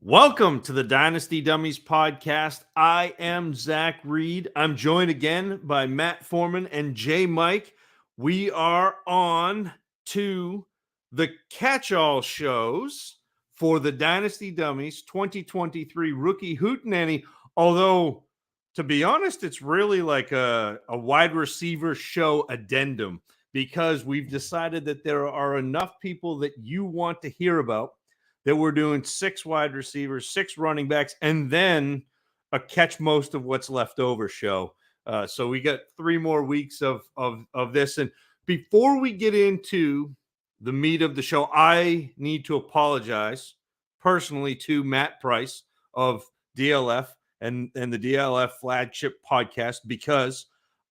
Welcome to the Dynasty Dummies podcast. I am Zach Reed. I'm joined again by Matt Foreman and JMic. We are on to the catch-all shows for the Dynasty Dummies 2023 Rookie Hootenanny. Although, to be honest, it's really like a wide receiver show addendum because we've decided that there are enough people that you want to hear about that we're doing 6 wide receivers, 6 running backs, and then a catch most of what's left over show. So we got 3 more weeks of this. And before we get into the meat of the show, I need to apologize personally to Matt Price of DLF and the DLF flagship podcast because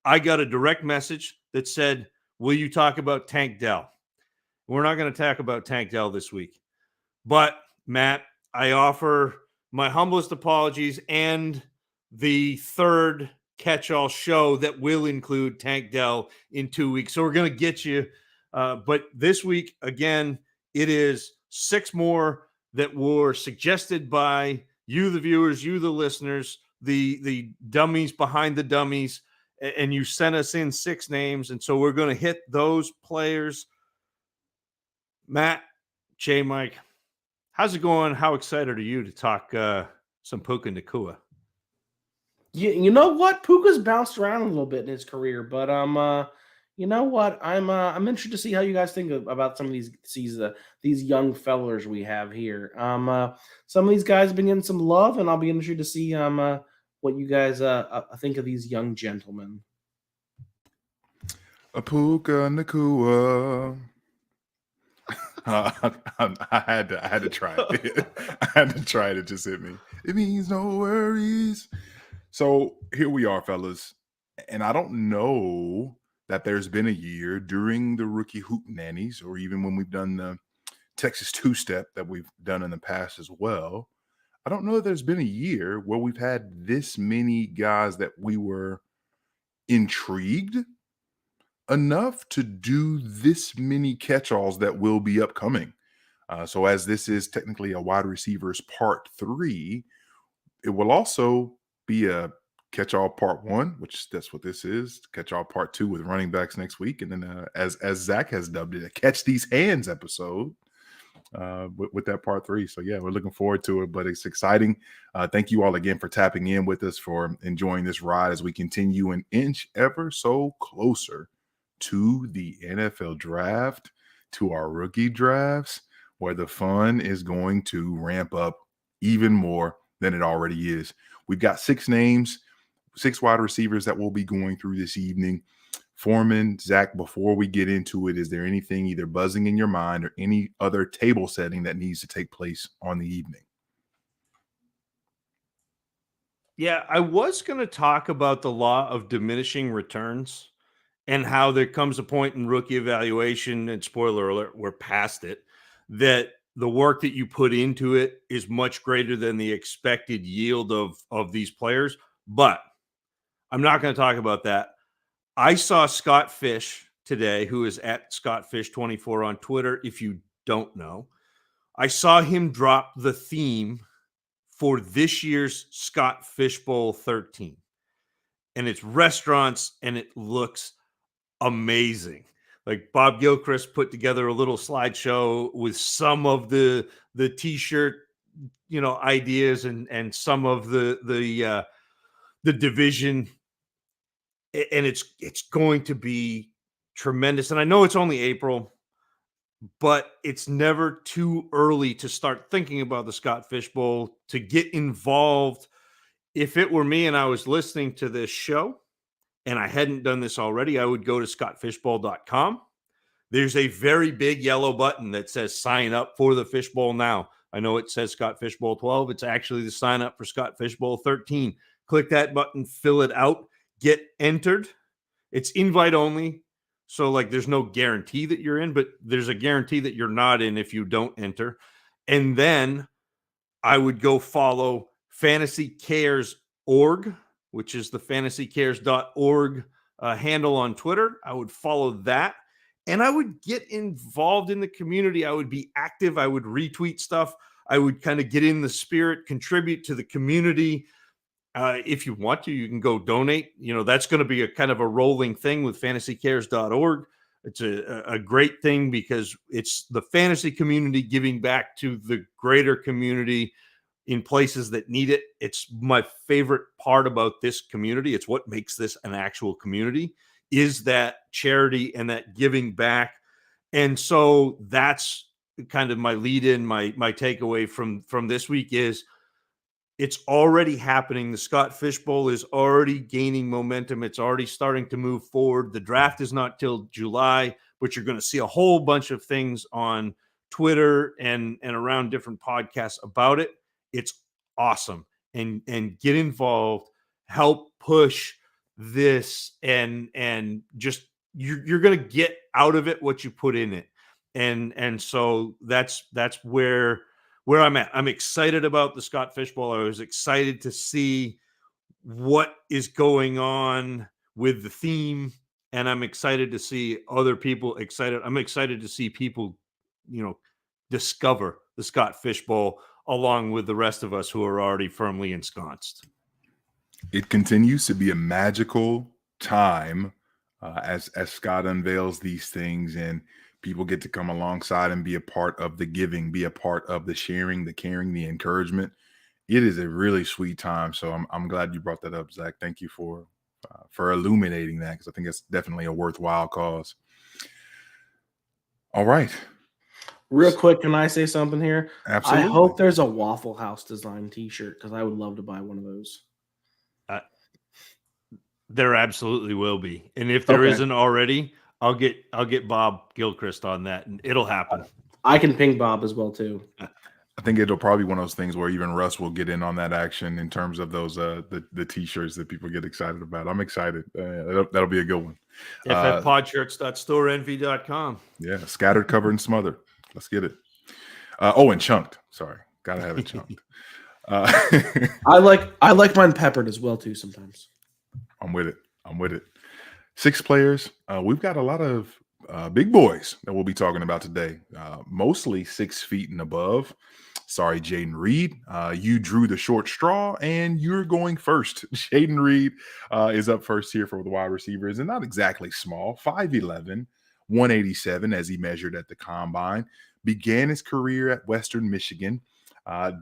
I got a direct message that said, will you talk about Tank Dell? We're not going to talk about Tank Dell this week. But, Matt, I offer my humblest apologies and the third catch-all show that will include Tank Dell in 2 weeks. So we're going to get you. But this week, again, it is 6 more that were suggested by you, the viewers, you, the listeners, the dummies behind the dummies. And you sent us in 6 names. And so we're going to hit those players. Matt, JMic, how's it going? How excited are you to talk some Puka Nacua? You know what? Puka's bounced around a little bit in his career, but you know what? I'm interested to see how you guys think about some of these young fellers we have here. Some of these guys have been getting some love, and I'll be interested to see what you guys think of these young gentlemen. A Puka Nacua. I had to try it. I had to try it. It just hit me. It means no worries. So here we are, fellas. And I don't know that there's been a year during the rookie hootenannies or even when we've done the Texas two-step that we've done in the past as well. I don't know that there's been a year where we've had this many guys that we were intrigued enough to do this many catch-alls that will be upcoming. So as this is technically a wide receivers part 3, it will also be a catch-all part 1, which that's what this is, catch-all part 2 with running backs next week. And then as Zach has dubbed it, a catch these hands episode with that part 3. So yeah, we're looking forward to it, but it's exciting. Thank you all again for tapping in with us, for enjoying this ride as we continue an inch ever so closer to the NFL draft, to our rookie drafts, where the fun is going to ramp up even more than it already is. We've got 6 names, 6 wide receivers that we'll be going through this evening. Foreman, Zach, before we get into it, is there anything either buzzing in your mind or any other table setting that needs to take place on the evening? Yeah, I was going to talk about the law of diminishing returns and how there comes a point in rookie evaluation, and spoiler alert, we're past it, that the work that you put into it is much greater than the expected yield of these players. But I'm not going to talk about that. I saw Scott Fish today, who is at ScottFish24 on Twitter, if you don't know. I saw him drop the theme for this year's Scott Fish Bowl 13. And it's restaurants, and it looks amazing. Like Bob Gilchrist put together a little slideshow with some of the t-shirt, ideas and some of the division, and it's going to be tremendous. And I know it's only April, but it's never too early to start thinking about the Scott Fish Bowl, to get involved. If it were me and I was listening to this show, and I hadn't done this already, I would go to scottfishbowl.com. There's a very big yellow button that says sign up for the Fishbowl now. I know it says Scott Fishbowl 12. It's actually the sign up for Scott Fishbowl 13. Click that button, fill it out, get entered. It's invite only. So there's no guarantee that you're in, but there's a guarantee that you're not in if you don't enter. And then I would go follow FantasyCares.org, which is the fantasycares.org handle on Twitter. I would follow that, and I would get involved in the community. I would be active. I would retweet stuff. I would kind of get in the spirit, contribute to the community. If you want to, you can go donate. That's going to be a kind of a rolling thing with fantasycares.org. It's a great thing because it's the fantasy community giving back to the greater community in places that need it. It's my favorite part about this community. It's what makes this an actual community, is that charity and that giving back. And so that's kind of my lead in, my takeaway from this week is it's already happening. The Scott Fish Bowl is already gaining momentum. It's already starting to move forward. The draft is not till July, but you're going to see a whole bunch of things on Twitter and around different podcasts about it. It's awesome. And get involved, help push this, and just you're going to get out of it what you put in it. And so that's where I'm at. I'm excited about the Scott Fish Bowl. I was excited to see what is going on with the theme, and I'm excited to see other people excited. I'm excited to see people, discover the Scott Fish Bowl along with the rest of us who are already firmly ensconced. It continues to be a magical time as Scott unveils these things, and people get to come alongside and be a part of the giving, be a part of the sharing, the caring, the encouragement. It is a really sweet time. So I'm glad you brought that up, Zach. Thank you for illuminating that, because I think it's definitely a worthwhile cause. All right. Real quick, can I say something here? Absolutely. I hope there's a Waffle House design T-shirt, because I would love to buy one of those. There absolutely will be, and if there isn't already, I'll get Bob Gilchrist on that, and it'll happen. I can ping Bob as well too. I think it'll probably be one of those things where even Russ will get in on that action in terms of those the T-shirts that people get excited about. I'm excited. That'll be a good one. ffpodshirts.storeenvy.com. Yeah, scattered, covered, and smothered. Let's get it. And chunked. Sorry, gotta have it chunked. I like mine peppered as well too sometimes. I'm with it. 6 players. We've got a lot of big boys that we'll be talking about today. Mostly 6 feet and above. Sorry, Jayden Reed. You drew the short straw, and you're going first. Jayden Reed is up first here for the wide receivers, and not exactly small. 5'11", 187 as he measured at the combine. Began his career at Western Michigan.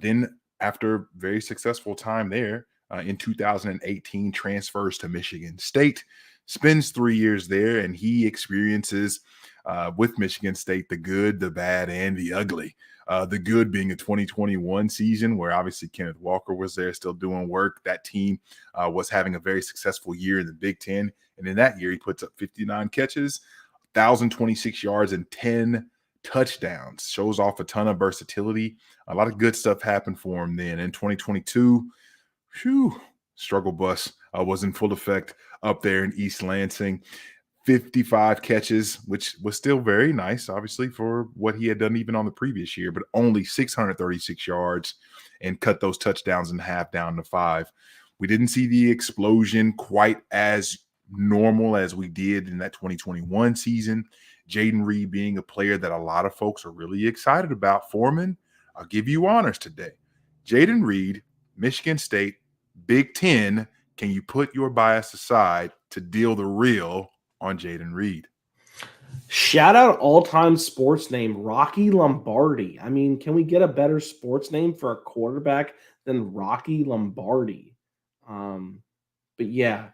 Then, after a very successful time there, in 2018, transfers to Michigan State, spends 3 years there, and he experiences with Michigan State the good, the bad, and the ugly. The good being a 2021 season where obviously Kenneth Walker was there still doing work. That team was having a very successful year in the Big Ten. And in that year, he puts up 59 catches, 1,026 yards, and 10 touchdowns. Shows off a ton of versatility. A lot of good stuff happened for him then. In 2022, struggle bus was in full effect up there in East Lansing. 55 catches, which was still very nice, obviously, for what he had done even on the previous year, but only 636 yards and cut those touchdowns in half down to 5. We didn't see the explosion quite as normal as we did in that 2021 season. Jayden Reed being a player that a lot of folks are really excited about. Foreman, I'll give you honors today. Jayden Reed, Michigan State, Big Ten. Can you put your bias aside to deal the real on Jayden Reed? Shout out all-time sports name, Rocky Lombardi. I mean, can we get a better sports name for a quarterback than Rocky Lombardi? But yeah,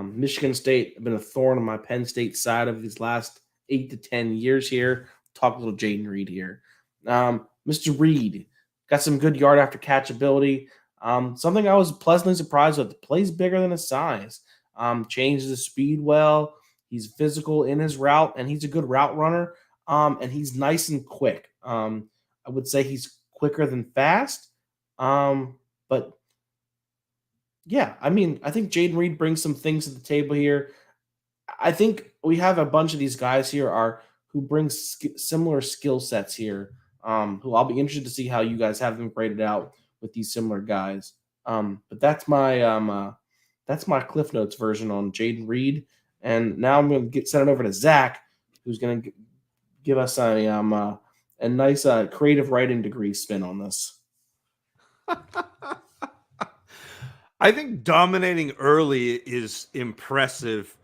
Michigan State have been a thorn on my Penn State side of these last 8 to 10 years here. Talk a little Jayden Reed here. Mr. Reed got some good yard after catch ability. Something I was pleasantly surprised with. Plays bigger than his size. Changes his speed well. He's physical in his route, and he's a good route runner. And he's nice and quick. I would say he's quicker than fast. But yeah, I mean, I think Jayden Reed brings some things to the table here. I think we have a bunch of these guys here who bring similar skill sets here. Who I'll be interested to see how you guys have them graded out with these similar guys. But that's my Cliff Notes version on Jayden Reed. And now I'm going to send it over to Zach, who's going to give us a nice creative writing degree spin on this. I think dominating early is impressive.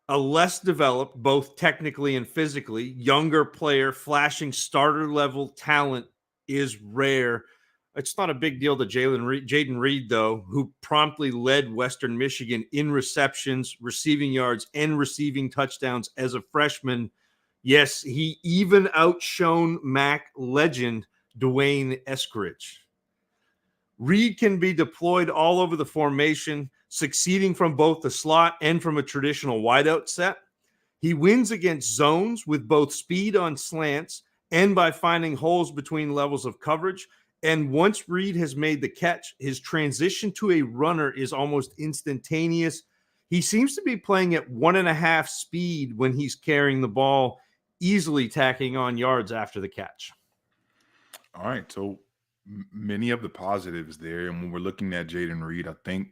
A less developed, both technically and physically, younger player flashing starter level talent is rare. It's not a big deal to Jayden Reed, though, who promptly led Western Michigan in receptions, receiving yards, and receiving touchdowns as a freshman. Yes, he even outshone MAC legend Dwayne Eskridge. Reed can be deployed all over the formation, succeeding from both the slot and from a traditional wideout set. He wins against zones with both speed on slants and by finding holes between levels of coverage. And once Reed has made the catch, his transition to a runner is almost instantaneous. He seems to be playing at 1.5 speed when he's carrying the ball, easily tacking on yards after the catch. All right, so many of the positives there. And when we're looking at Jayden Reed, I think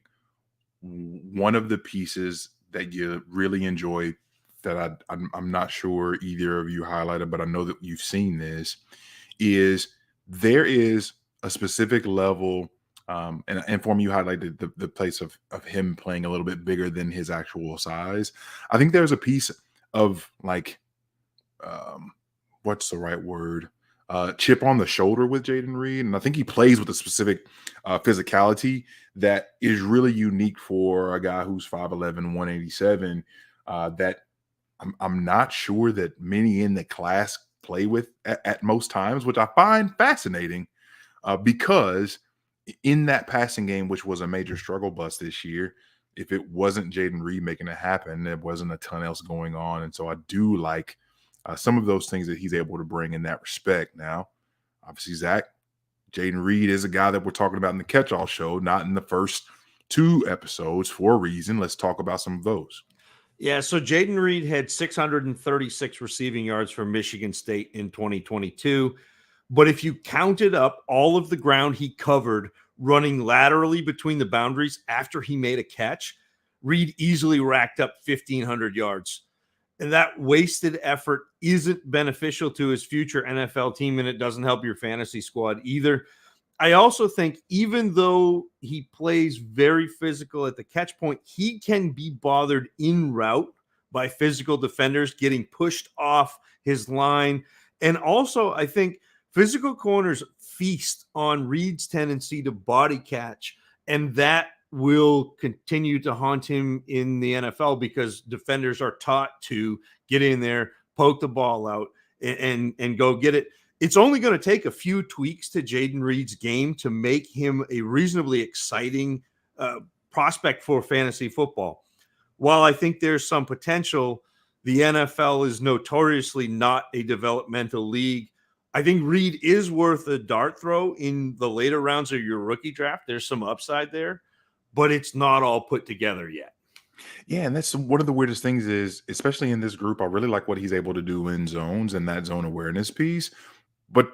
one of the pieces that you really enjoy that I'm not sure either of you highlighted, but I know that you've seen this, is there is a specific level, and for me, you highlighted the place of him playing a little bit bigger than his actual size. I think there's a piece of like, what's the right word? Chip on the shoulder with Jayden Reed. And I think he plays with a specific physicality that is really unique for a guy who's 5'11", 187, that I'm not sure that many in the class play with at most times, which I find fascinating because in that passing game, which was a major struggle bus this year, if it wasn't Jayden Reed making it happen, there wasn't a ton else going on. And so I do like some of those things that he's able to bring in that respect. Now, obviously, Zach, Jayden Reed is a guy that we're talking about in the catch-all show, not in the first 2 episodes for a reason. Let's talk about some of those. Yeah, so Jayden Reed had 636 receiving yards for Michigan State in 2022. But if you counted up all of the ground he covered running laterally between the boundaries after he made a catch, Reed easily racked up 1,500 yards. And that wasted effort isn't beneficial to his future NFL team, and it doesn't help your fantasy squad either. I also think even though he plays very physical at the catch point, he can be bothered en route by physical defenders getting pushed off his line. And also, I think physical corners feast on Reed's tendency to body catch, and that will continue to haunt him in the NFL because defenders are taught to get in there, poke the ball out, and go get it. It's only going to take a few tweaks to Jayden Reed's game to make him a reasonably exciting prospect for fantasy football. While I think there's some potential, the NFL is notoriously not a developmental league. I think Reed is worth a dart throw in the later rounds of your rookie draft. There's some upside there, but it's not all put together yet. Yeah, and that's one of the weirdest things is, especially in this group, I really like what he's able to do in zones and that zone awareness piece. But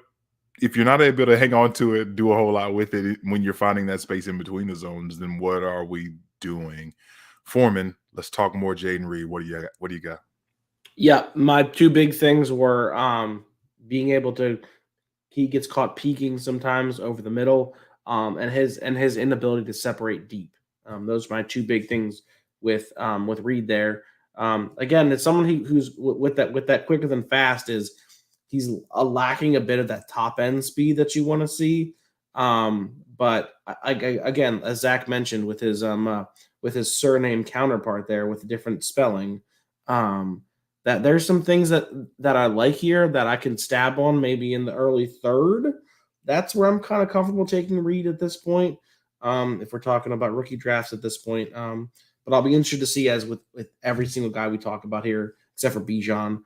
if you're not able to hang on to it, do a whole lot with it when you're finding that space in between the zones, then what are we doing? Foreman, let's talk more Jayden Reed. What do you got? Yeah, my 2 big things were being able to, he gets caught peeking sometimes over the middle, and his inability to separate deep. Those are my 2 big things with Reed there. Again, it's someone who's with that quicker than fast is he's lacking a bit of that top end speed that you want to see. But again, as Zach mentioned with his surname counterpart there with a different spelling, that there's some things that I like here that I can stab on maybe in the early 3rd. That's where I'm kind of comfortable taking Reed at this point. If we're talking about rookie drafts at this point. But I'll be interested to see, as with every single guy we talk about here, except for Bijan,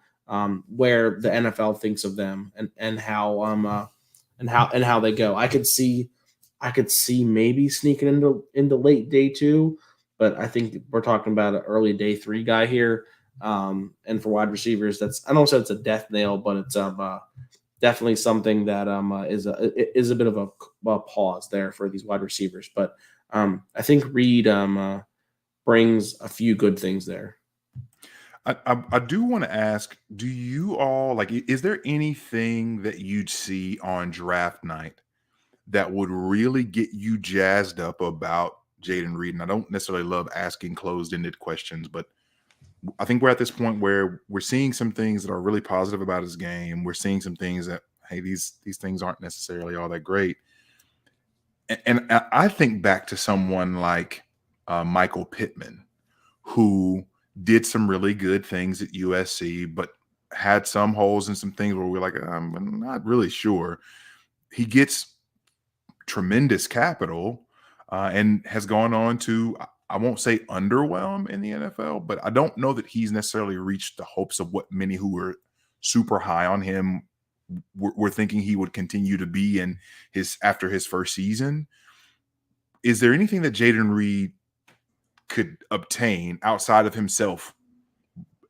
where the NFL thinks of them and how they go. I could see maybe sneaking into late day 2, but I think we're talking about an early day 3 guy here. And for wide receivers, I don't say it's a death nail, but it's definitely something that is a bit of a pause there for these wide receivers. But I think Reed brings a few good things there. I do want to ask, do you all like, is there anything that you'd see on draft night that would really get you jazzed up about Jayden Reed? And I don't necessarily love asking closed-ended questions, but I think we're at this point where we're seeing some things that are really positive about his game. We're seeing some things that, hey, these things aren't necessarily all that great. And I think back to someone like Michael Pittman, who did some really good things at USC, but had some holes and some things where we're like, I'm not really sure. He gets tremendous capital and has gone on to, I won't say underwhelm in the NFL, but I don't know that he's necessarily reached the hopes of what many who were super high on him were thinking he would continue to be in after his first season. Is there anything that Jayden Reed could obtain outside of himself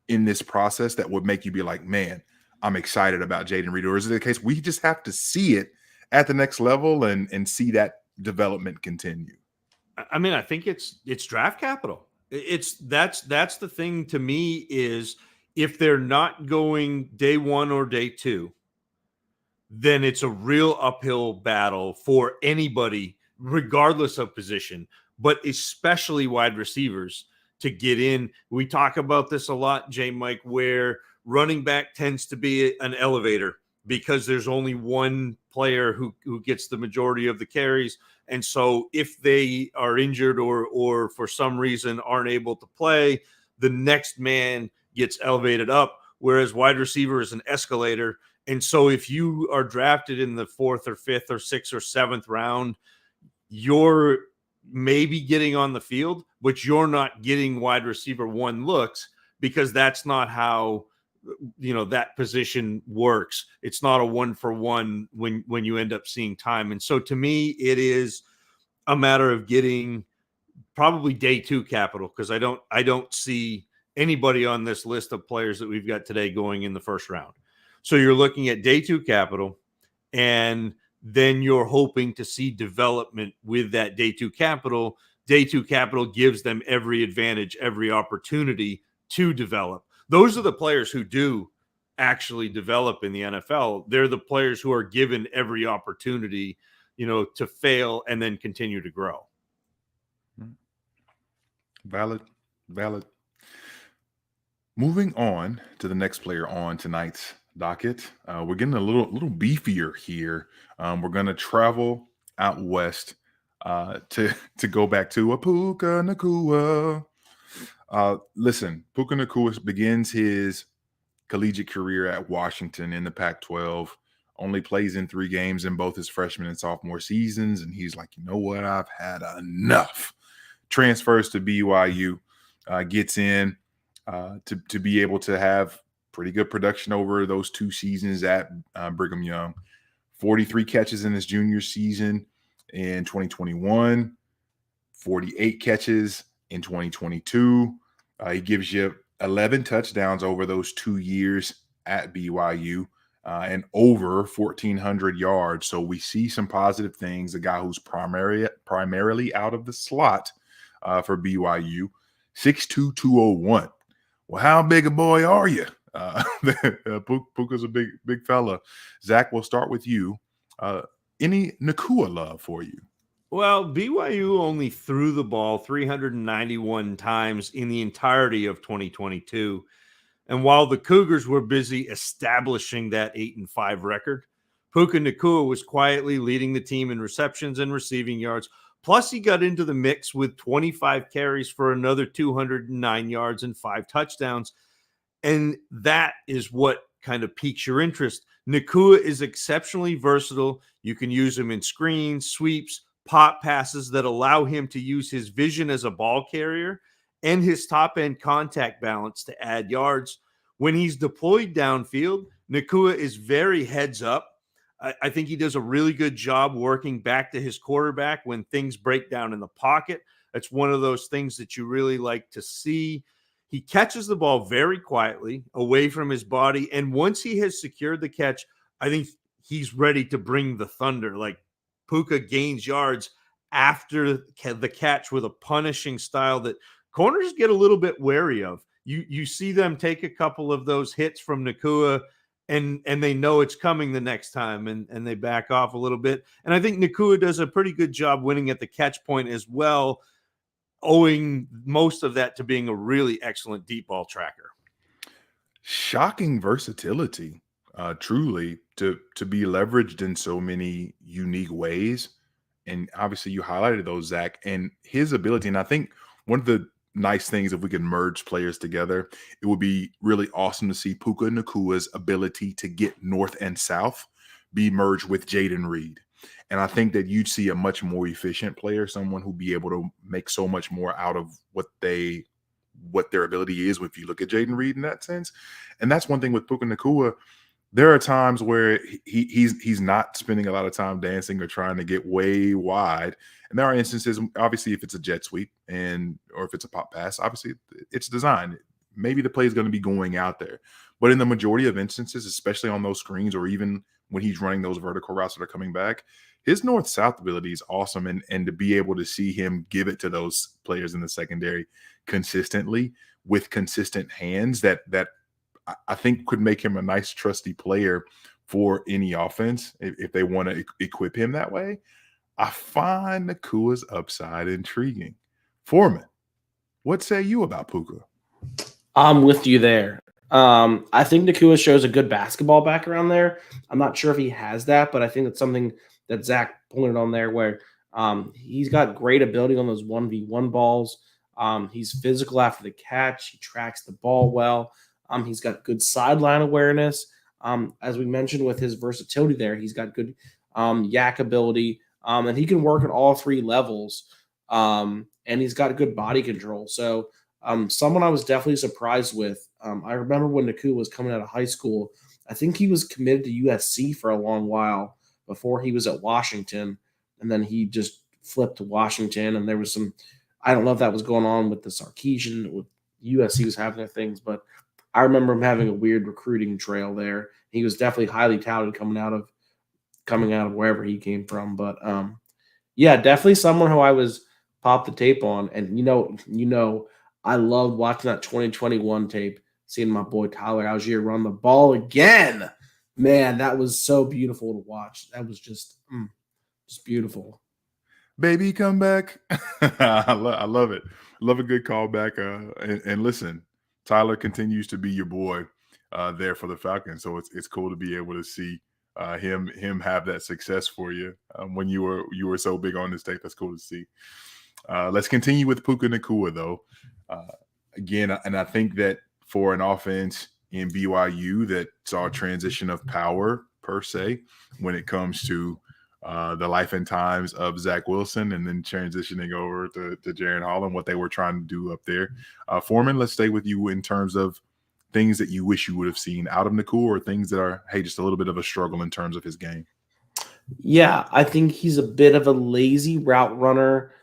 in this process that would make you be like, man, I'm excited about Jayden Reed? Or is it the case we just have to see it at the next level and see that development continue? I mean, I think it's draft capital. That's the thing to me is if they're not going day one or day two, then it's a real uphill battle for anybody, regardless of position, but especially wide receivers to get in. We talk about this a lot, JMic, where running back tends to be an elevator because there's only one player who gets the majority of the carries. And so if they are injured or for some reason aren't able to play, the next man gets elevated up, whereas wide receiver is an escalator. And so if you are drafted in the 4th or 5th or 6th or 7th round, you're maybe getting on the field, but you're not getting wide receiver one looks because that's not how that position works. It's not a 1-for-1 when you end up seeing time. And so to me, it is a matter of getting probably day two capital, because I don't see anybody on this list of players that we've got today going in the first round. So you're looking at day two capital, and then you're hoping to see development with that day two capital. Day two capital gives them every advantage, every opportunity to develop. Those are the players who do actually develop in the NFL. They're the players who are given every opportunity, to fail and then continue to grow. Valid. Moving on to the next player on tonight's docket. We're getting a little beefier here. We're going to travel out west to go back to a Puka Nacua. Listen, Puka Nacua begins his collegiate career at Washington in the Pac-12, only plays in 3 games in both his freshman and sophomore seasons, and he's like, you know what, I've had enough. Transfers to BYU, gets in to be able to have pretty good production over those 2 seasons at Brigham Young. 43 catches in his junior season in 2021, 48 catches in 2022. He gives you 11 touchdowns over those 2 years at BYU and over 1,400 yards. So we see some positive things. A guy who's primarily out of the slot for BYU, 6'2", 201. Well, how big a boy are you? Puka's a big fella. Zach, we'll start with you. Any Nacua love for you? Well, BYU only threw the ball 391 times in the entirety of 2022. And while the Cougars were busy establishing that 8-5 record, Puka Nacua was quietly leading the team in receptions and receiving yards. Plus, he got into the mix with 25 carries for another 209 yards and 5 touchdowns. And that is what kind of piques your interest. Nacua is exceptionally versatile. You can use him in screens, sweeps, pop passes that allow him to use his vision as a ball carrier and his top-end contact balance to add yards. When he's deployed downfield, Nacua is very heads up. I think he does a really good job working back to his quarterback when things break down in the pocket. That's one of those things that you really like to see. He catches the ball very quietly away from his body, and once he has secured the catch, I think he's ready to bring the thunder. Like, Puka gains yards after the catch with a punishing style that corners get a little bit wary of. you see them take a couple of those hits from Nacua, and they know it's coming the next time, and they back off a little bit. And I think Nacua does a pretty good job winning at the catch point as well, owing most of that to being a really excellent deep ball tracker. Shocking versatility, truly, to be leveraged in so many unique ways. And obviously you highlighted those, Zach, and his ability. And I think one of the nice things, if we could merge players together, it would be really awesome to see Puka Nacua's ability to get north and south be merged with Jayden Reed. And I think that you'd see a much more efficient player, someone who'd be able to make so much more out of what their ability is if you look at Jayden Reed in that sense. And that's one thing with Puka Nacua. There are times where he's not spending a lot of time dancing or trying to get way wide. And there are instances, obviously, if it's a jet sweep or if it's a pop pass, obviously it's designed. Maybe the play is going to be going out there. But in the majority of instances, especially on those screens or even when he's running those vertical routes that are coming back, his north-south ability is awesome. And to be able to see him give it to those players in the secondary consistently with consistent hands that I think could make him a nice, trusty player for any offense if they want to equip him that way. I find Nacua's upside intriguing. Foreman, what say you about Puka? I'm with you there. I think Nacua shows a good basketball background there. I'm not sure if he has that, but I think it's something that Zach pointed on there where he's got great ability on those 1v1 balls. He's physical after the catch. He tracks the ball well. He's got good sideline awareness. As we mentioned with his versatility there, he's got good yak ability, and he can work at all three levels. And he's got good body control. So someone I was definitely surprised with. I remember when Nacua was coming out of high school, I think he was committed to USC for a long while before he was at Washington. And then he just flipped to Washington. And there was I don't know if that was going on with the Sarkisian, with USC was having their things, but I remember him having a weird recruiting trail there. He was definitely highly touted coming out of wherever he came from. But yeah, definitely someone who I was popped the tape on. And I loved watching that 2021 tape, seeing my boy Tyler Algier run the ball again. Man, that was so beautiful to watch. That was just beautiful. Baby, come back. I love it. Love a good callback. And listen, Tyler continues to be your boy there for the Falcons. So it's cool to be able to see him have that success for you when you were so big on this tape. That's cool to see. Let's continue with Puka Nacua, though. Again, and I think that for an offense in BYU that saw a transition of power, per se, when it comes to the life and times of Zach Wilson and then transitioning over to Jaren Hall and what they were trying to do up there. Foreman, let's stay with you in terms of things that you wish you would have seen out of Nacua or things that are, hey, just a little bit of a struggle in terms of his game. Yeah, I think he's a bit of a lazy route runner.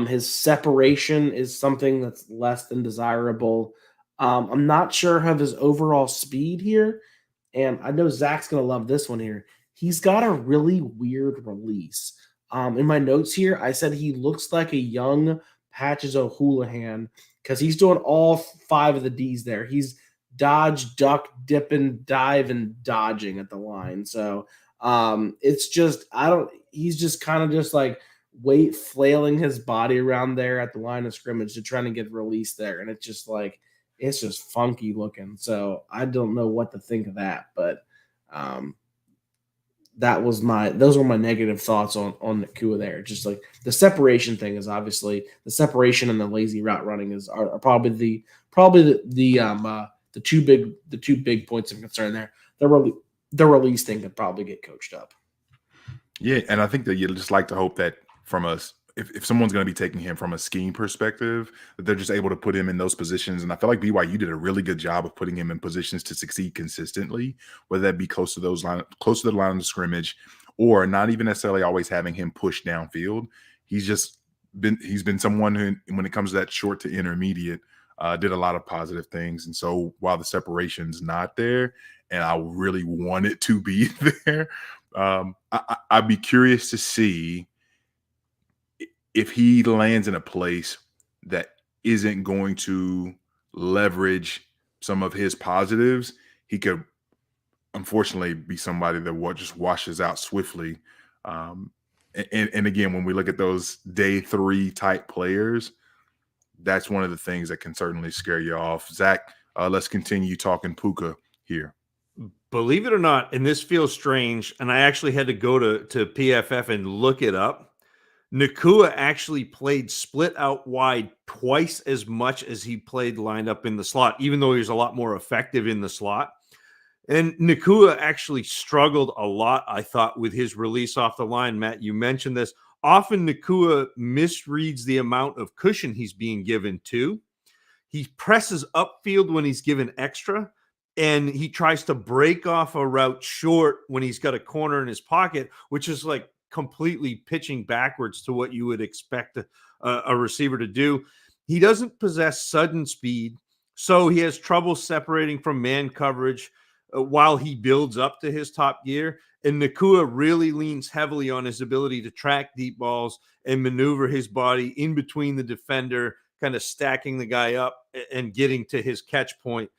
His separation is something that's less than desirable. I'm not sure of his overall speed here. And I know Zach's going to love this one here. He's got a really weird release. In my notes here, I said he looks like a young Patches O'Houlihan because he's doing all 5 of the D's there. He's dodge, duck, dipping, dive, and dodging at the line. So it's just, he's just kind of just like flailing his body around there at the line of scrimmage to try to get released there. And it's just like, it's just funky looking. So I don't know what to think of that, but those were my negative thoughts on Nacua there. Just like the separation thing is obviously the separation and the lazy route running are probably the two big points of concern there. The release thing could probably get coached up. Yeah, and I think that you'd just like to hope that from us, if someone's going to be taking him from a scheme perspective, that they're just able to put him in those positions. And I feel like BYU did a really good job of putting him in positions to succeed consistently, whether that be close to the line of scrimmage, or not even necessarily always having him push downfield. He's been someone who, when it comes to that short to intermediate, did a lot of positive things. And so while the separation's not there, and I really want it to be there, I'd be curious to see if he lands in a place that isn't going to leverage some of his positives, he could unfortunately be somebody that just washes out swiftly. And again, when we look at those day 3 type players, that's one of the things that can certainly scare you off. Zach, let's continue talking Puka here. Believe it or not, and this feels strange, and I actually had to go to PFF and look it up. Nacua actually played split out wide twice as much as he played lined up in the slot, even though he was a lot more effective in the slot. And Nacua actually struggled a lot, I thought, with his release off the line. Matt, you mentioned this. Often Nacua misreads the amount of cushion he's being given too. He presses upfield when he's given extra, and he tries to break off a route short when he's got a corner in his pocket, which is like completely pitching backwards to what you would expect a receiver to do. He doesn't possess sudden speed, so he has trouble separating from man coverage while he builds up to his top gear. And Nacua really leans heavily on his ability to track deep balls and maneuver his body in between the defender, kind of stacking the guy up and getting to his catch point.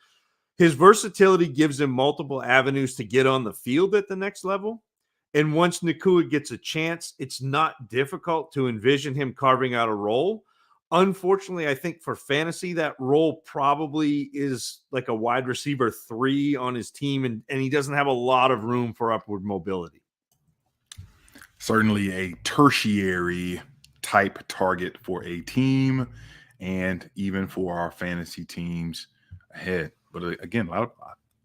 His versatility gives him multiple avenues to get on the field at the next level. And once Nacua gets a chance, it's not difficult to envision him carving out a role. Unfortunately, I think for fantasy, that role probably is like a wide receiver 3 on his team, and he doesn't have a lot of room for upward mobility. Certainly a tertiary type target for a team and even for our fantasy teams ahead. But again,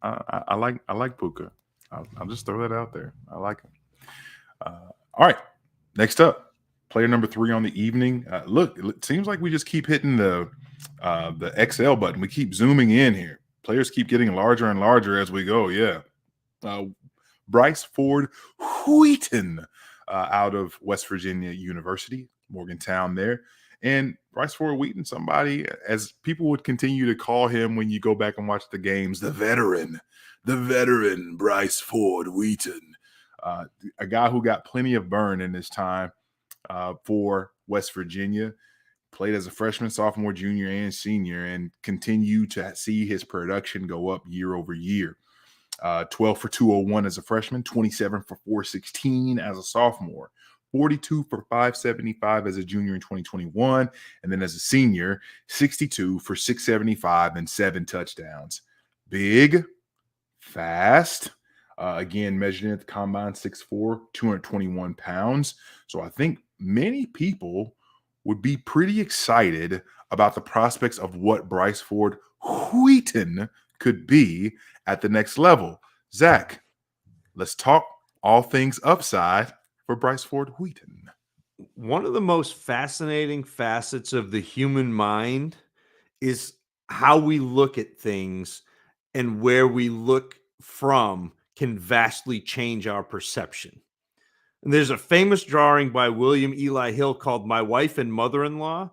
I like Puka. I'll just throw that out there. I like him. All right, next up, player number 3 on the evening. Look, it seems like we just keep hitting the XL button. We keep zooming in here. Players keep getting larger and larger as we go. Yeah. Bryce Ford-Wheaton out of West Virginia University, Morgantown there. And Bryce Ford-Wheaton, somebody, as people would continue to call him when you go back and watch the games, the veteran Bryce Ford-Wheaton, a guy who got plenty of burn in his time for West Virginia, played as a freshman, sophomore, junior, and senior, and continued to see his production go up year over year. 12 for 201 as a freshman, 27 for 416 as a sophomore, 42 for 575 as a junior in 2021, and then as a senior, 62 for 675 and 7 touchdowns. Big, fast, again, measured at the combine, 6'4", 221 pounds. So I think many people would be pretty excited about the prospects of what Bryce Ford-Wheaton could be at the next level. Zach, let's talk all things upside for Bryce Ford-Wheaton. One of the most fascinating facets of the human mind is how we look at things, and where we look from can vastly change our perception. And there's a famous drawing by William Eli Hill called My Wife and Mother-in-Law,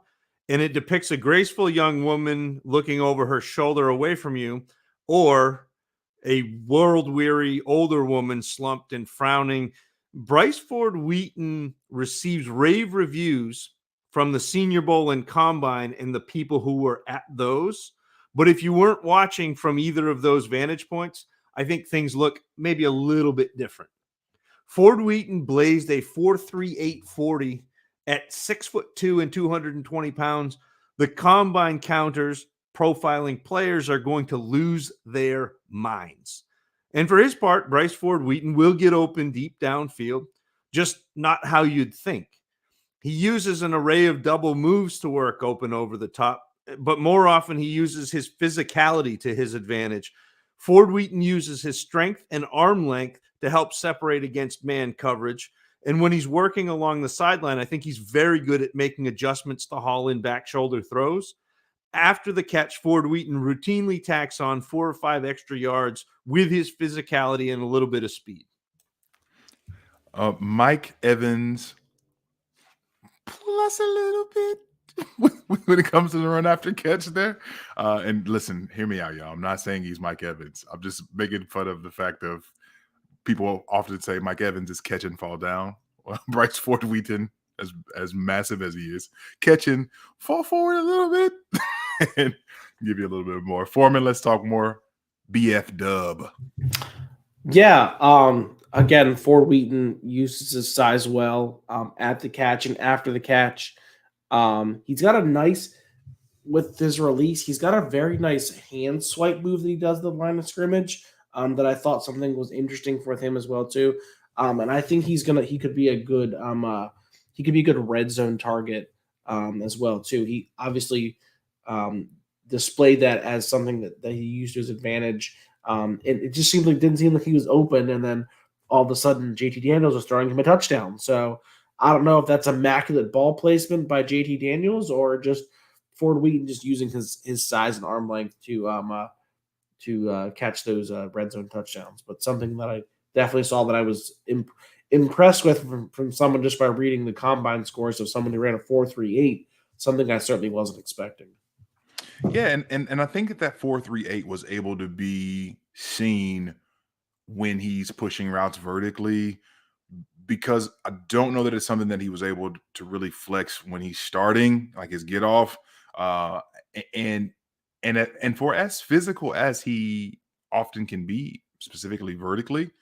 and it depicts a graceful young woman looking over her shoulder away from you, or a world-weary older woman slumped and frowning. Bryce Ford-Wheaton receives rave reviews from the Senior Bowl and Combine and the people who were at those. But if you weren't watching from either of those vantage points, I think things look maybe a little bit different. Ford-Wheaton blazed a 4.38 40 at 6'2" and 220 pounds. The Combine counters profiling players are going to lose their minds. And for his part, Bryce Ford-Wheaton will get open deep downfield, just not how you'd think. He uses an array of double moves to work open over the top, but more often he uses his physicality to his advantage. Ford-Wheaton uses his strength and arm length to help separate against man coverage. And when he's working along the sideline, I think he's very good at making adjustments to haul in back shoulder throws. After the catch, Ford-Wheaton routinely tacks on 4 or 5 extra yards with his physicality and a little bit of speed. Mike Evans plus a little bit when it comes to the run after catch there. And listen, hear me out, y'all. I'm not saying he's Mike Evans. I'm just making fun of the fact of people often say Mike Evans is catch and fall down. Well, Bryce Ford-Wheaton, as massive as he is, catching, fall forward a little bit. And give you a little bit more. Foreman, let's talk more BF Dub. Yeah. Again, Ford-Wheaton uses his size well at the catch and after the catch. He's got a nice, with his release, he's got a very nice hand swipe move that he does at the line of scrimmage that I thought something was interesting for him as well too. And I think he could be a good red zone target as well too. He obviously displayed that as something that he used to his advantage. It just didn't seem like he was open, and then all of a sudden JT Daniels was throwing him a touchdown. So I don't know if that's immaculate ball placement by JT Daniels or just Ford-Wheaton just using his size and arm length to catch those red zone touchdowns. But something that I definitely saw that I was impressed with from someone just by reading the combine scores of someone who ran a 4.38, something I certainly wasn't expecting. Yeah, and I think that 4.38 was able to be seen when he's pushing routes vertically, because I don't know that it's something that he was able to really flex when he's starting, like his get off. And for as physical as he often can be, specifically vertically,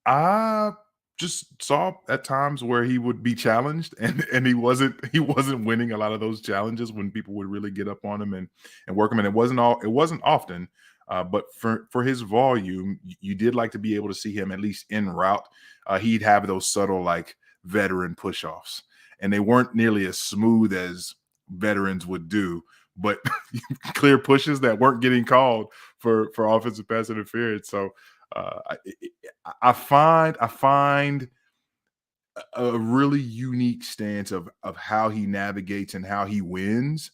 I just saw at times where he would be challenged and he wasn't winning a lot of those challenges when people would really get up on him and work him. And it wasn't often, but for his volume, you did like to be able to see him at least en route. He'd have those subtle like veteran push-offs, and they weren't nearly as smooth as veterans would do, but clear pushes that weren't getting called for offensive pass interference. So I find a really unique stance of how he navigates and how he wins.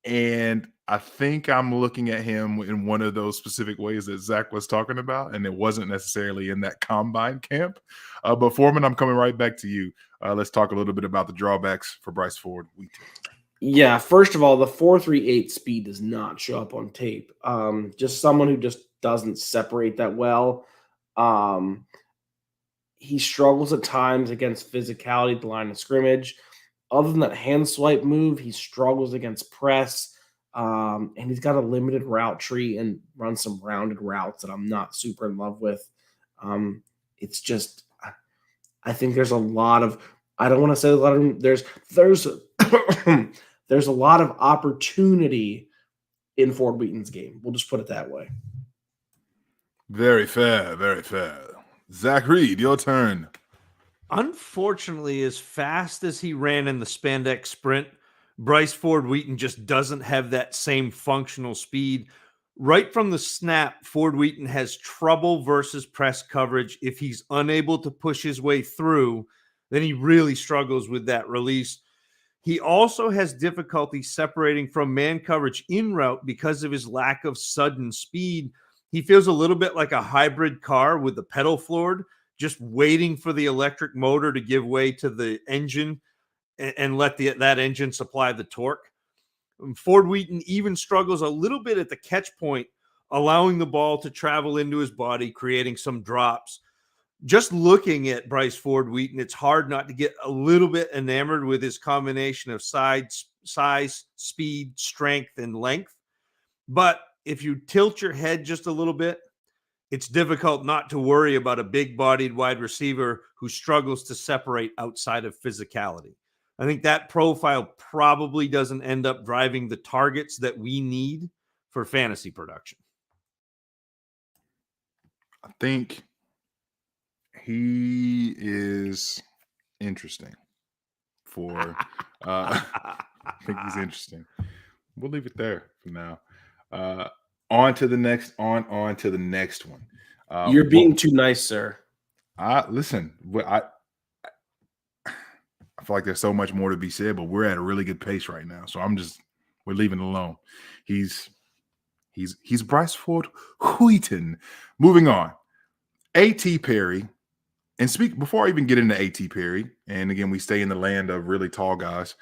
And I think I'm looking at him in one of those specific ways that Zach was talking about, and it wasn't necessarily in that combine camp. But Foreman, I'm coming right back to you. Let's talk a little bit about the drawbacks for Bryce Ford-Wheaton. Yeah, first of all, the 4.38 speed does not show up on tape. Just someone who just doesn't separate that well. He struggles at times against physicality at the line of scrimmage. Other than that hand swipe move, he struggles against press. And he's got a limited route tree and runs some rounded routes that I'm not super in love with. It's just, I think there's a lot of, I don't want to say a lot of, there's there's a lot of opportunity in Ford-Wheaton's game. We'll just put it that way. Very fair, very fair. Zach Reed, your turn. Unfortunately, as fast as he ran in the spandex sprint, Bryce Ford-Wheaton just doesn't have that same functional speed. Right from the snap, Ford-Wheaton has trouble versus press coverage. If he's unable to push his way through, then he really struggles with that release. He also has difficulty separating from man coverage in route because of his lack of sudden speed. He feels a little bit like a hybrid car with the pedal floored, just waiting for the electric motor to give way to the engine and let that engine supply the torque. Ford-Wheaton even struggles a little bit at the catch point, allowing the ball to travel into his body, creating some drops. Just looking at Bryce Ford-Wheaton, it's hard not to get a little bit enamored with his combination of size, speed, strength, and length. But if you tilt your head just a little bit, it's difficult not to worry about a big-bodied wide receiver who struggles to separate outside of physicality. I think that profile probably doesn't end up driving the targets that we need for fantasy production. I think he is interesting I think he's interesting. We'll leave it there for now. On to the next one. You're being too nice, sir. Listen, I feel like there's so much more to be said, but we're at a really good pace right now. So we're leaving it alone. He's Bryce Ford-Wheaton. Moving on. A.T. Perry. And before I even get into A.T. Perry, and again, we stay in the land of really tall guys.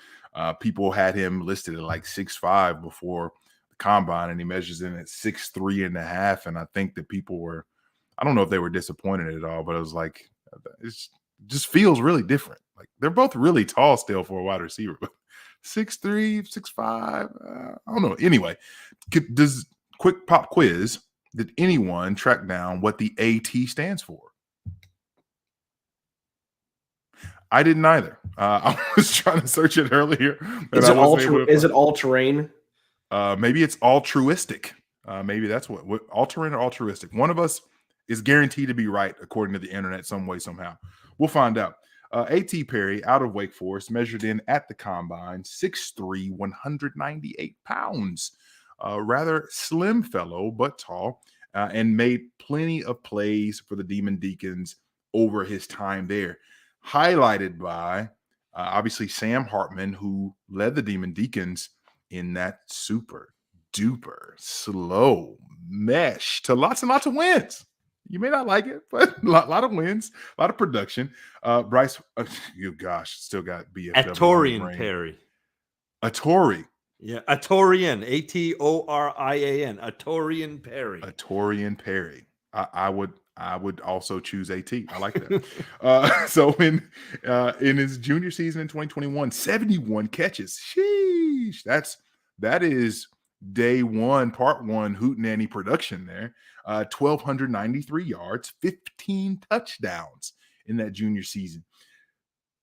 People had him listed at like 6'5" before the combine, and he measures in at 6'3.5". And I think that people were, I don't know if they were disappointed at all, but it was like, it just feels really different. Like they're both really tall still for a wide receiver, but 6'3", 6'5". I don't know. Anyway, does quick pop quiz. Did anyone track down what the AT stands for? I didn't either. I was trying to search it earlier, and Is I it wasn't able to. is it all terrain? Maybe it's altruistic. Maybe that's what altering or altruistic. One of us is guaranteed to be right according to the internet, some way, somehow. We'll find out. A.T. Perry, out of Wake Forest, measured in at the combine, 6'3", 198 pounds. Rather slim fellow, but tall, and made plenty of plays for the Demon Deacons over his time there. Highlighted by, obviously, Sam Hartman, who led the Demon Deacons in that super duper slow mesh to lots and lots of wins. You may not like it, but a lot of wins, a lot of production. Bryce, you gosh, still got BFW. Atorian Perry. Atori. Yeah, Atorian. Atorian. Atorian Perry. Atorian Perry. I would also choose AT. I like that. So in his junior season in 2021, 71 catches. Sheesh. That is day one, part one Hootenanny production there. 1,293 yards, 15 touchdowns in that junior season.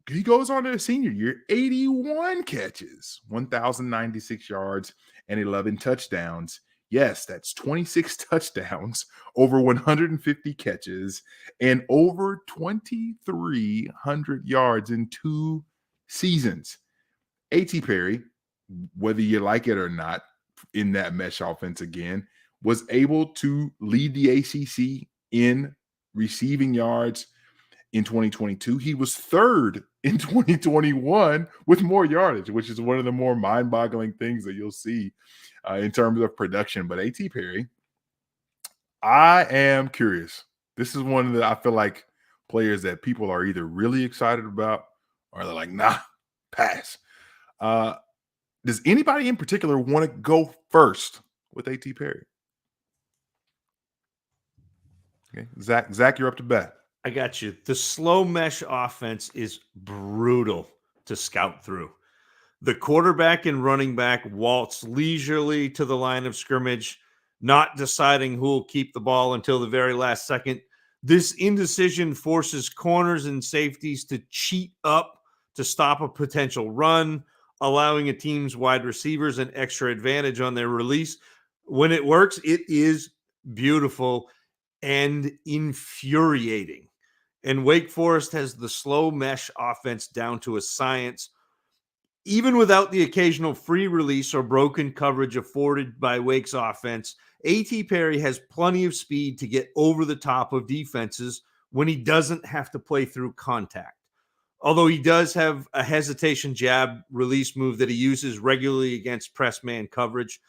He goes on to the senior year, 81 catches, 1,096 yards, and 11 touchdowns. Yes, that's 26 touchdowns, over 150 catches, and over 2,300 yards in 2 seasons. A.T. Perry, whether you like it or not, in that mesh offense again, was able to lead the ACC in receiving yards in 2022. He was third in 2021 with more yardage, which is one of the more mind-boggling things that you'll see in terms of production. But A.T. Perry, I am curious. This is one of the, I feel like, players that people are either really excited about or they're like, nah, pass. Does anybody in particular want to go first with A.T. Perry? Okay, Zach, you're up to bat. I got you. The slow mesh offense is brutal to scout through. The quarterback and running back waltz leisurely to the line of scrimmage, not deciding who will keep the ball until the very last second. This indecision forces corners and safeties to cheat up to stop a potential run, allowing a team's wide receivers an extra advantage on their release. When it works, it is beautiful and infuriating. And Wake Forest has the slow mesh offense down to a science. Even without the occasional free release or broken coverage afforded by Wake's offense, A.T. Perry has plenty of speed to get over the top of defenses when he doesn't have to play through contact. Although he does have a hesitation jab release move that he uses regularly against press man coverage,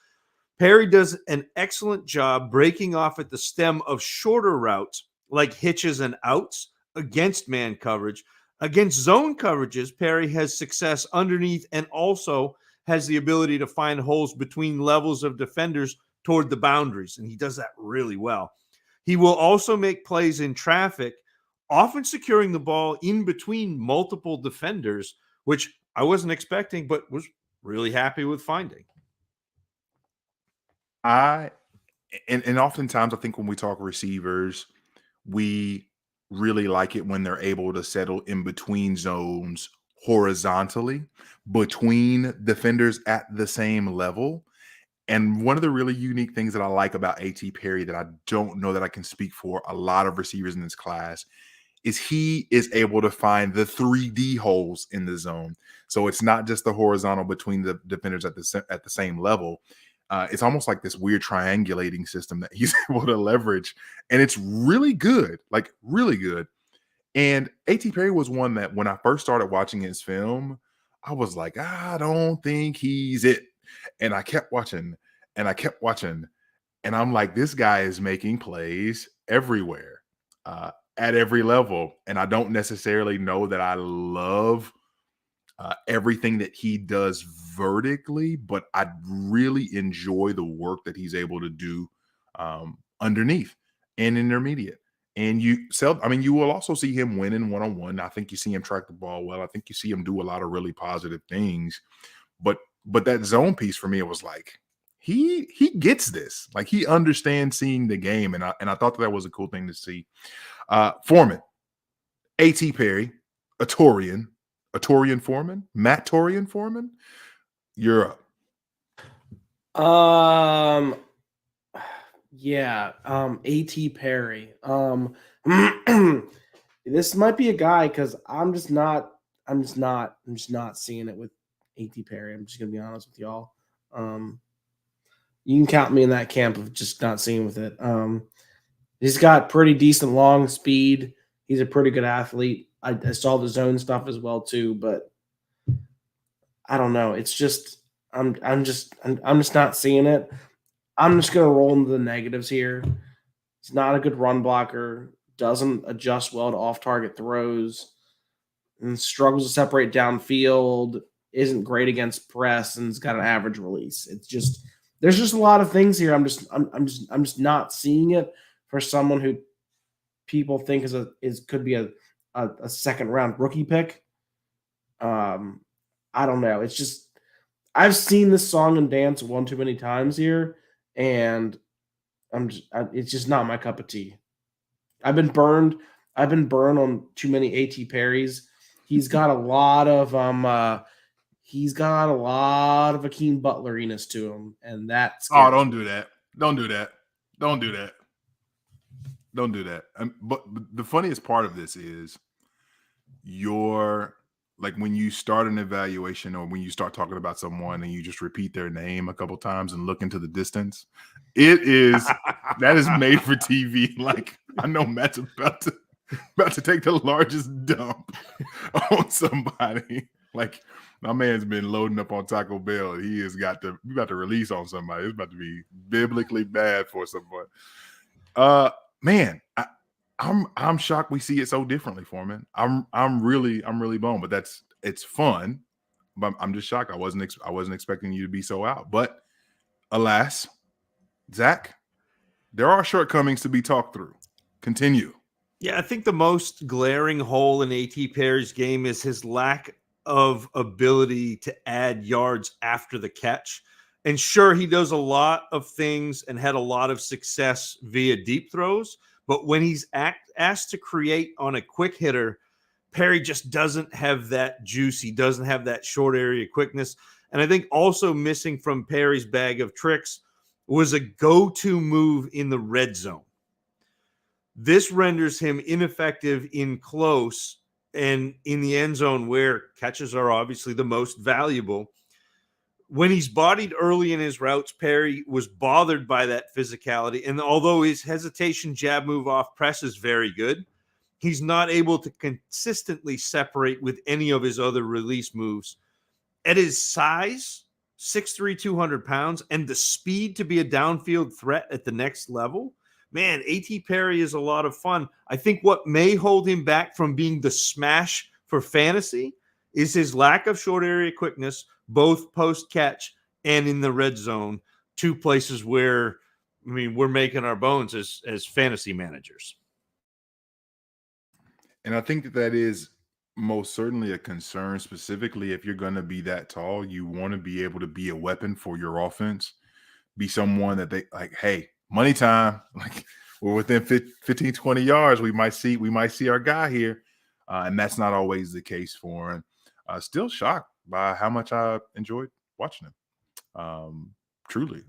Perry does an excellent job breaking off at the stem of shorter routes like hitches and outs against man coverage. Against zone coverages, Perry has success underneath and also has the ability to find holes between levels of defenders toward the boundaries, and he does that really well. He will also make plays in traffic, often securing the ball in between multiple defenders, which I wasn't expecting, but was really happy with finding. And oftentimes I think when we talk receivers, we really like it when they're able to settle in between zones horizontally between defenders at the same level. And one of the really unique things that I like about A.T. Perry that I don't know that I can speak for a lot of receivers in this class is he is able to find the 3D holes in the zone. So it's not just the horizontal between the defenders at the same level. It's almost like this weird triangulating system that he's able to leverage. And it's really good, like really good. And A.T. Perry was one that when I first started watching his film, I was like, I don't think he's it. And I kept watching and I kept watching. And I'm like, this guy is making plays everywhere, at every level. And I don't necessarily know that I love everything that he does vertically, but I really enjoy the work that he's able to do underneath and intermediate. And you will also see him winning one-on-one. I think you see him track the ball well. I think you see him do a lot of really positive things. But that zone piece for me, it was like he gets this. Like he understands seeing the game, and I thought that was a cool thing to see. Foreman, A.T. Perry, Atorian Foreman, Matt Torian Foreman. You're up. Yeah, A.T. Perry. This might be a guy because I'm just not seeing it with A.T. Perry. I'm just gonna be honest with y'all. You can count me in that camp of just not seeing with it. He's got pretty decent long speed. He's a pretty good athlete. I saw the zone stuff as well too, but I don't know. It's just I'm just not seeing it. I'm just gonna roll into the negatives here. He's not a good run blocker. Doesn't adjust well to off-target throws, and struggles to separate downfield. Isn't great against press, and has got an average release. It's just there's just a lot of things here. I'm just not seeing it for someone who people think could be a second round rookie pick. I don't know. It's just I've seen this song and dance one too many times here, and it's just not my cup of tea. I've been burned on too many A.T. Perrys. He's got a lot of Akeem Butleriness to him, and that's don't do that. Don't do that. Don't do that. Don't do that. But the funniest part of this is like when you start an evaluation or when you start talking about someone and you just repeat their name a couple times and look into the distance, that is made for TV. Like I know Matt's about to take the largest dump on somebody. Like my man's been loading up on Taco Bell. And he has got to release on somebody. It's about to be biblically bad for someone. Man, I'm shocked we see it so differently, Foreman. I'm really bummed, but it's fun. But I'm just shocked. I wasn't expecting you to be so out. But alas, Zach, there are shortcomings to be talked through. Continue. Yeah, I think the most glaring hole in A.T. Perry's game is his lack of ability to add yards after the catch. And sure, he does a lot of things and had a lot of success via deep throws. But when he's asked to create on a quick hitter, Perry just doesn't have that juice. He doesn't have that short area quickness. And I think also missing from Perry's bag of tricks was a go-to move in the red zone. This renders him ineffective in close and in the end zone where catches are obviously the most valuable. When he's bodied early in his routes, Perry was bothered by that physicality. And although his hesitation jab move off press is very good, he's not able to consistently separate with any of his other release moves. At his size, 6'3", 200 pounds, and the speed to be a downfield threat at the next level, man, A.T. Perry is a lot of fun. I think what may hold him back from being the smash for fantasy is his lack of short area quickness, both post-catch and in the red zone, two places where, I mean, we're making our bones as fantasy managers. And I think that is most certainly a concern, specifically if you're going to be that tall. You want to be able to be a weapon for your offense, be someone that they like, hey, money time, like we're within 15, 20 yards. We might see our guy here. And that's not always the case for him. Still shocked by how much I enjoyed watching him. Truly.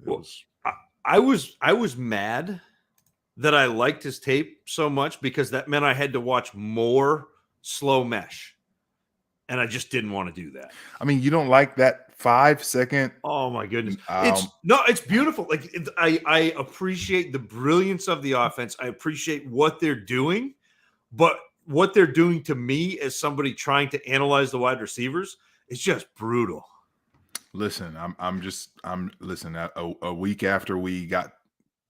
I was mad that I liked his tape so much because that meant I had to watch more slow mesh. And I just didn't want to do that. I mean, you don't like that 5 second. Oh my goodness. It's beautiful. Like I appreciate the brilliance of the offense. I appreciate what they're doing, but what they're doing to me as somebody trying to analyze the wide receivers is just brutal. Listen, a week after we got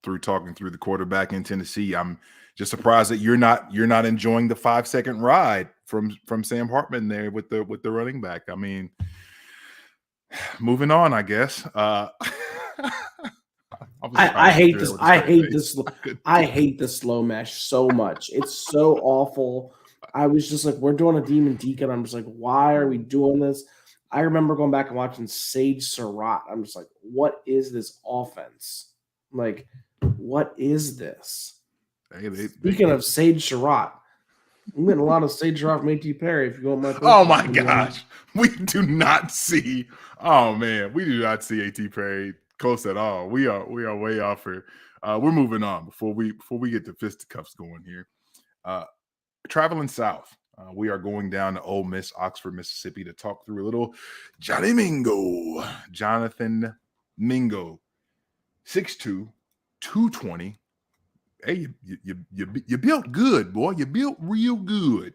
through talking through the quarterback in Tennessee, I'm just surprised that you're not enjoying the 5 second ride from Sam Hartman there with the running back. I mean, moving on, I guess. I hate this. I hate the slow mesh so much. It's so awful. I was just like, we're doing a demon deacon. I'm just like, why are we doing this? I remember going back and watching Sage Surratt. I'm just like, what is this offense? Like, what is this? Speaking of Sage Surratt, I'm getting a lot of Sage Surratt from A.T. Perry. If you want my oh my gosh, we do not see. Oh man, we do not see A.T. Perry close at all. We are way off here. We're moving on before we get the fisticuffs going here. Traveling south, we are going down to Ole Miss, Oxford, Mississippi, to talk through a little Johnny Mingo, Jonathan Mingo, 6'2", 220. Hey, you built good, boy. You built real good.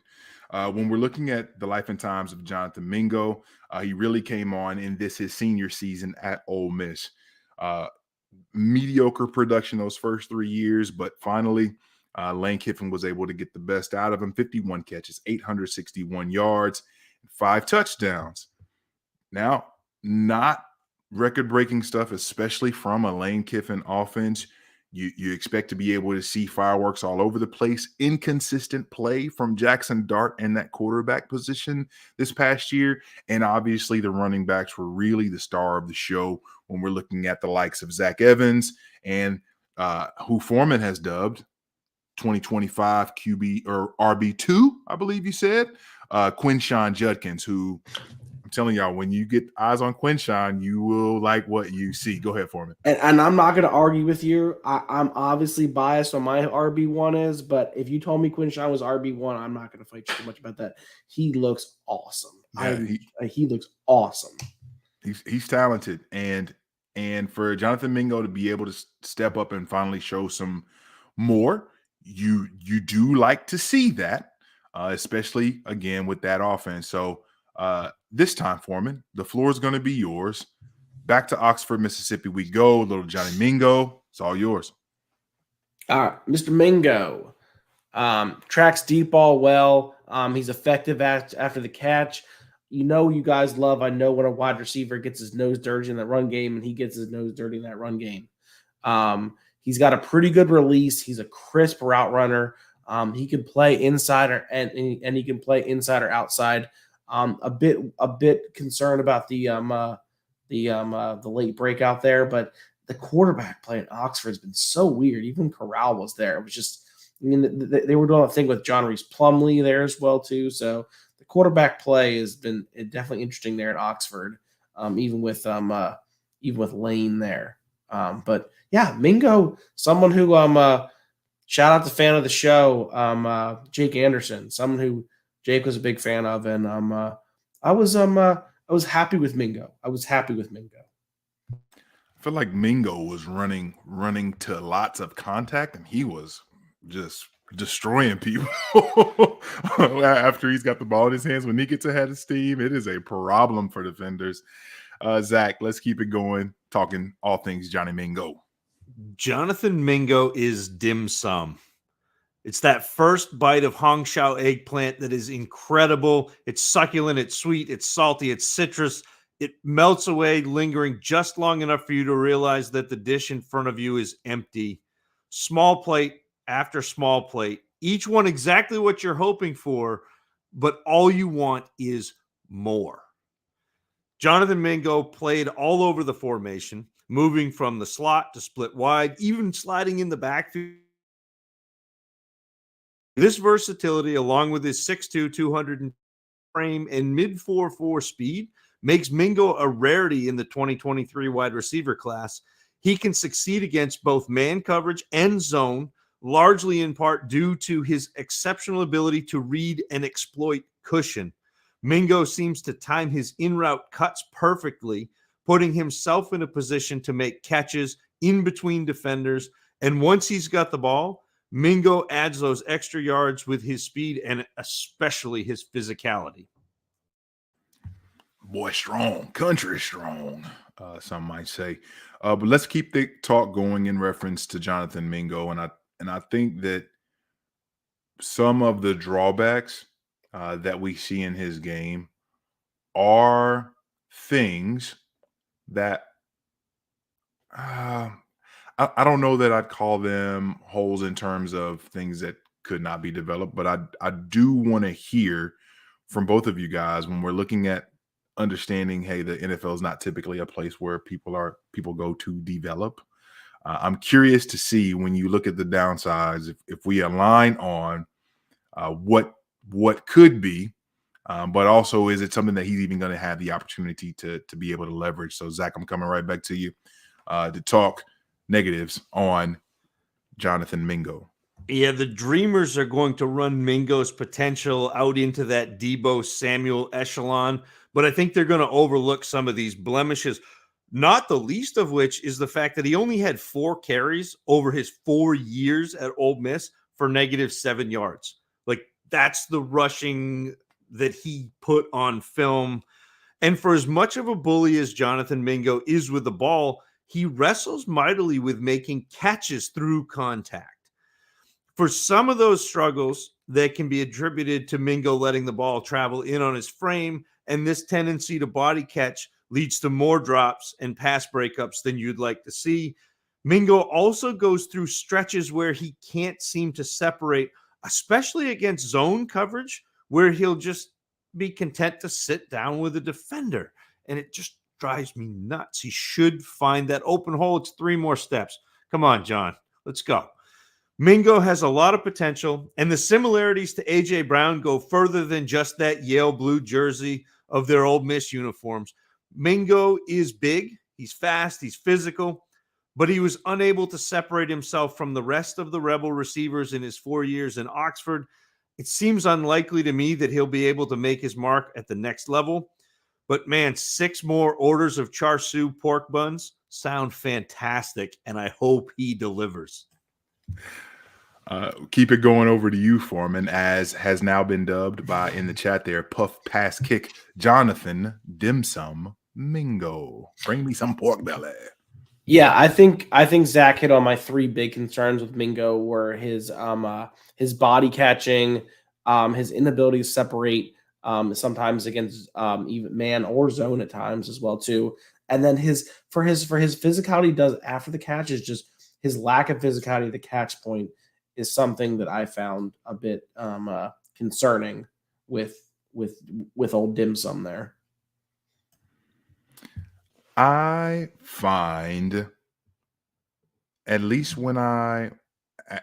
When we're looking at the life and times of Jonathan Mingo, he really came on in his senior season at Ole Miss. Mediocre production those first 3 years, but finally Lane Kiffin was able to get the best out of him. 51 catches, 861 yards, 5 touchdowns. Now, not record-breaking stuff, especially from a Lane Kiffin offense. You expect to be able to see fireworks all over the place. Inconsistent play from Jackson Dart in that quarterback position this past year. And obviously the running backs were really the star of the show when we're looking at the likes of Zach Evans and who Foreman has dubbed 2025 QB or RB2, I believe you said, Quinshon Judkins, who I'm telling y'all, when you get eyes on Quinshon, you will like what you see. Go ahead, Foreman. And I'm not going to argue with you. I'm obviously biased on my RB1 is, but if you told me Quinshon was RB1, I'm not going to fight you too much about that. He looks awesome. Yeah, he looks awesome. He's talented, and for Jonathan Mingo to be able to step up and finally show some more, you do like to see that, especially again with that offense. So this time, Foreman, the floor is going to be yours. Back to Oxford, Mississippi we go. Little Johnny Mingo, it's all yours. All right, Mr. Mingo tracks deep ball well. He's effective after the catch. You guys love, I know when a wide receiver gets his nose dirty in the run game, and he gets his nose dirty in that run game. He's got a pretty good release. He's a crisp route runner. He can play inside and he can play inside or outside. A bit concerned about the late breakout there, but the quarterback play at Oxford has been so weird. Even Corral was there. It was just, they were doing a thing with John Reese Plumlee there as well too. So the quarterback play has been definitely interesting there at Oxford, even with Lane there. But yeah, Mingo, someone who shout out to fan of the show, Jake Anderson, someone who Jake was a big fan of, and I was happy with Mingo. I feel like Mingo was running to lots of contact, and he was just destroying people after he's got the ball in his hands. When he gets ahead of steam, it is a problem for defenders. Zach, let's keep it going, talking all things Johnny Mingo. Jonathan Mingo is dim sum. It's that first bite of Hong Shao eggplant that is incredible. It's succulent, it's sweet, it's salty, it's citrus. It melts away, lingering just long enough for you to realize that the dish in front of you is empty. Small plate after small plate, each one exactly what you're hoping for, but all you want is more. Jonathan Mingo played all over the formation, moving from the slot to split wide, even sliding in the backfield. This versatility, along with his 6'2", 200 frame and mid-4.4 speed, makes Mingo a rarity in the 2023 wide receiver class. He can succeed against both man coverage and zone, largely in part due to his exceptional ability to read and exploit cushion. Mingo seems to time his in-route cuts perfectly, putting himself in a position to make catches in between defenders. And once he's got the ball, Mingo adds those extra yards with his speed and especially his physicality. Boy, strong, country strong, some might say. But let's keep the talk going in reference to Jonathan Mingo. And I think that some of the drawbacks that we see in his game are things that I don't know that I'd call them holes in terms of things that could not be developed, but I do want to hear from both of you guys when we're looking at understanding, hey, the NFL is not typically a place where people go to develop. I'm curious to see when you look at the downsides if we align on what could be, but also is it something that he's even going to have the opportunity to be able to leverage. So Zach, I'm coming right back to you to talk negatives on Jonathan Mingo. Yeah, the Dreamers are going to run Mingo's potential out into that Debo Samuel echelon, but I think they're going to overlook some of these blemishes, not the least of which is the fact that he only had 4 carries over his 4 years at Ole Miss for -7 yards. Like, that's the rushing that he put on film. And for as much of a bully as Jonathan Mingo is with the ball, he wrestles mightily with making catches through contact. For some of those struggles that can be attributed to Mingo letting the ball travel in on his frame, and this tendency to body catch leads to more drops and pass breakups than you'd like to see. Mingo also goes through stretches where he can't seem to separate, especially against zone coverage, where he'll just be content to sit down with a defender. And it just drives me nuts. He should find that open hole. It's 3 more steps. Come on, John. Let's go. Mingo has a lot of potential, and the similarities to A.J. Brown go further than just that Yale blue jersey of their Ole Miss uniforms. Mingo is big, he's fast, he's physical, but he was unable to separate himself from the rest of the Rebel receivers in his 4 years in Oxford. It seems unlikely to me that he'll be able to make his mark at the next level. But man, 6 more orders of char siu pork buns sound fantastic, and I hope he delivers. Keep it going over to you, Foreman, as has now been dubbed by in the chat there, Puff Pass Kick Jonathan Dim Sum Mingo. Bring me some pork belly. Yeah, I think Zach hit on my 3 big concerns with Mingo were his body catching, his inability to separate sometimes against even man or zone at times as well too, and then his physicality he does after the catch is just his lack of physicality at the catch point is something that I found a bit concerning with old Dim Sum there. I find, at least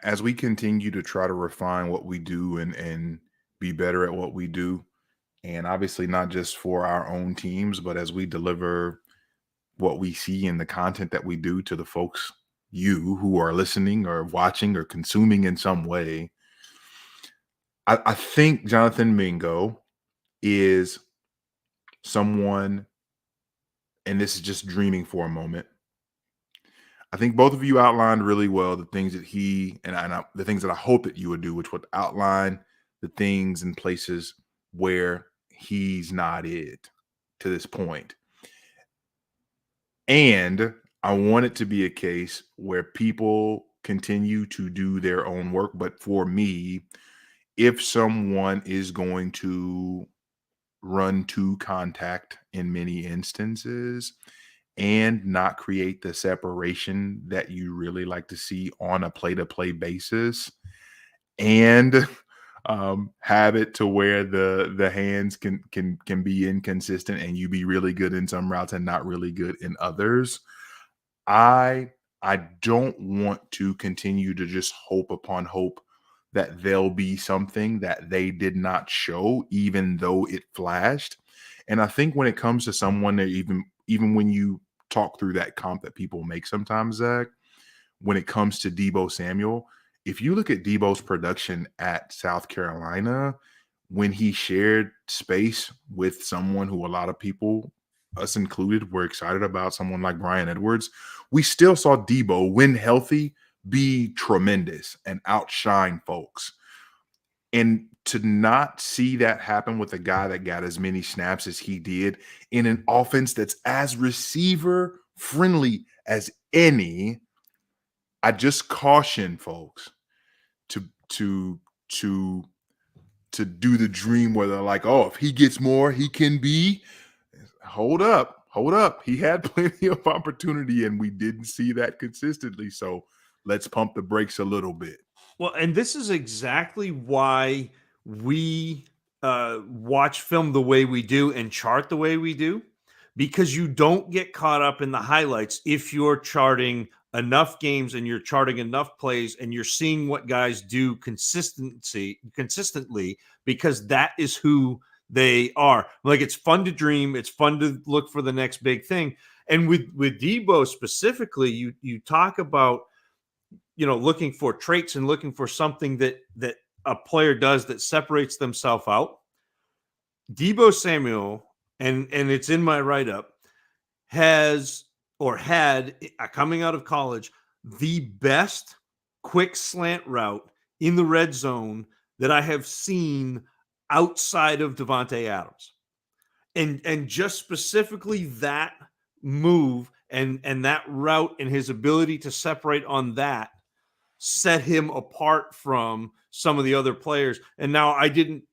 as we continue to try to refine what we do and be better at what we do, and obviously not just for our own teams, but as we deliver what we see in the content that we do to the folks, you who are listening or watching or consuming in some way, I think Jonathan Mingo is someone, and this is just dreaming for a moment. I think both of you outlined really well the things that he and the things that I hope that you would do, which would outline the things and places where he's not it to this point. And I want it to be a case where people continue to do their own work. But for me, if someone is going to run to contact in many instances and not create the separation that you really like to see on a play-to-play basis, and have it to where the hands can be inconsistent and you be really good in some routes and not really good in others, I don't want to continue to just hope upon hope that there'll be something that they did not show, even though it flashed. And I think when it comes to someone that even when you talk through that comp that people make sometimes, Zach, when it comes to Debo Samuel, if you look at Debo's production at South Carolina, when he shared space with someone who a lot of people, us included, were excited about, someone like Brian Edwards, we still saw Debo, when healthy, be tremendous and outshine folks. And to not see that happen with a guy that got as many snaps as he did in an offense that's as receiver friendly as any, I just caution folks to do the dream where they're like, oh, if he gets more, he can be. Hold up. He had plenty of opportunity and we didn't see that consistently. So let's pump the brakes a little bit. Well, and this is exactly why we watch film the way we do and chart the way we do, because you don't get caught up in the highlights if you're charting enough games and you're charting enough plays and you're seeing what guys do consistently, because that is who they are. Like, it's fun to dream, it's fun to look for the next big thing. And with Debo specifically, you talk about, looking for traits and looking for something that a player does that separates themselves out. Debo Samuel, and it's in my write-up, had coming out of college the best quick slant route in the red zone that I have seen outside of Devontae Adams. And just specifically that move and that route and his ability to separate on that set him apart from some of the other players. And now I didn't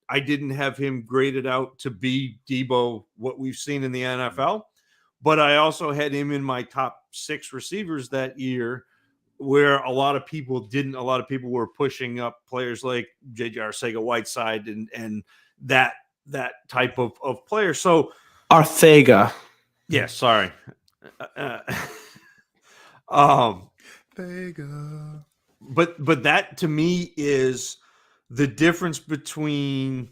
have him graded out to be Debo, what we've seen in the NFL, but I also had him in my top 6 receivers that year, where a lot of people didn't. A lot of people were pushing up players like J.J. Arcega-Whiteside and that type of player. So Arcega. Yeah, sorry. Vega. But that to me is the difference between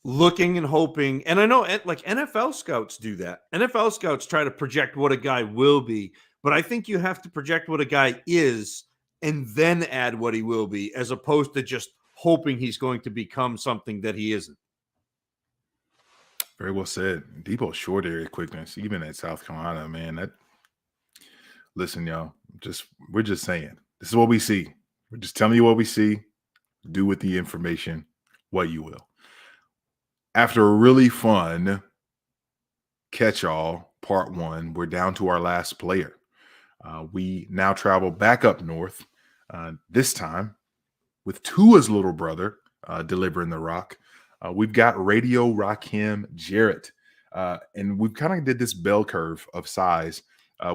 looking and hoping. And I know like NFL scouts do that. NFL scouts try to project what a guy will be, but I think you have to project what a guy is and then add what he will be, as opposed to just hoping he's going to become something that he isn't. Very well said. Debo's short area quickness, even at South Carolina, man. Listen, y'all, we're just saying, this is what we see. We're just telling you what we see. Do with the information what you will. After a really fun catch-all part 1, we're down to our last player. We now travel back up north, this time with Tua's little brother delivering the rock. We've got Radio Rakim Jarrett, and we kind of did this bell curve of size.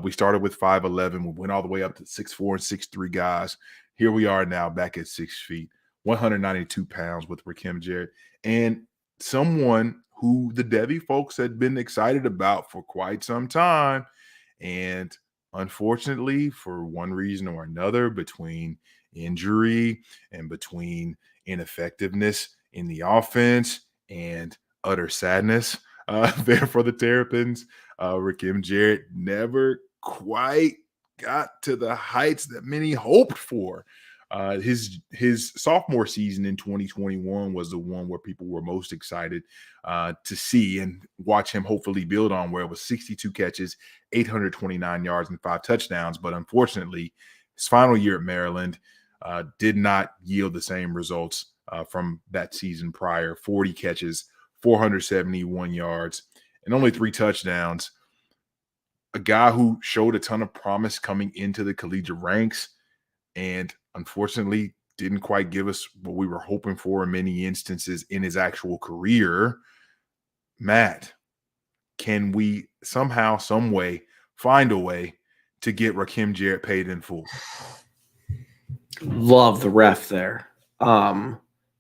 We started with 5'11", we went all the way up to 6'4" and 6'3" guys. Here we are now back at 6 feet, 192 pounds with Rakim Jarrett, and someone who the Devy folks had been excited about for quite some time. And unfortunately, for one reason or another, between injury and between ineffectiveness in the offense and utter sadness there for the Terrapins, Rakim Jarrett never quite got to the heights that many hoped for. His sophomore season in 2021 was the one where people were most excited to see and watch him hopefully build on, where it was 62 catches, 829 yards, and 5 touchdowns. But unfortunately, his final year at Maryland did not yield the same results from that season prior. 40 catches, 471 yards, and only 3 touchdowns. A guy who showed a ton of promise coming into the collegiate ranks, and unfortunately didn't quite give us what we were hoping for in many instances in his actual career. Matt, can we somehow, some way, find a way to get Rakim Jarrett paid in full? Love the ref there.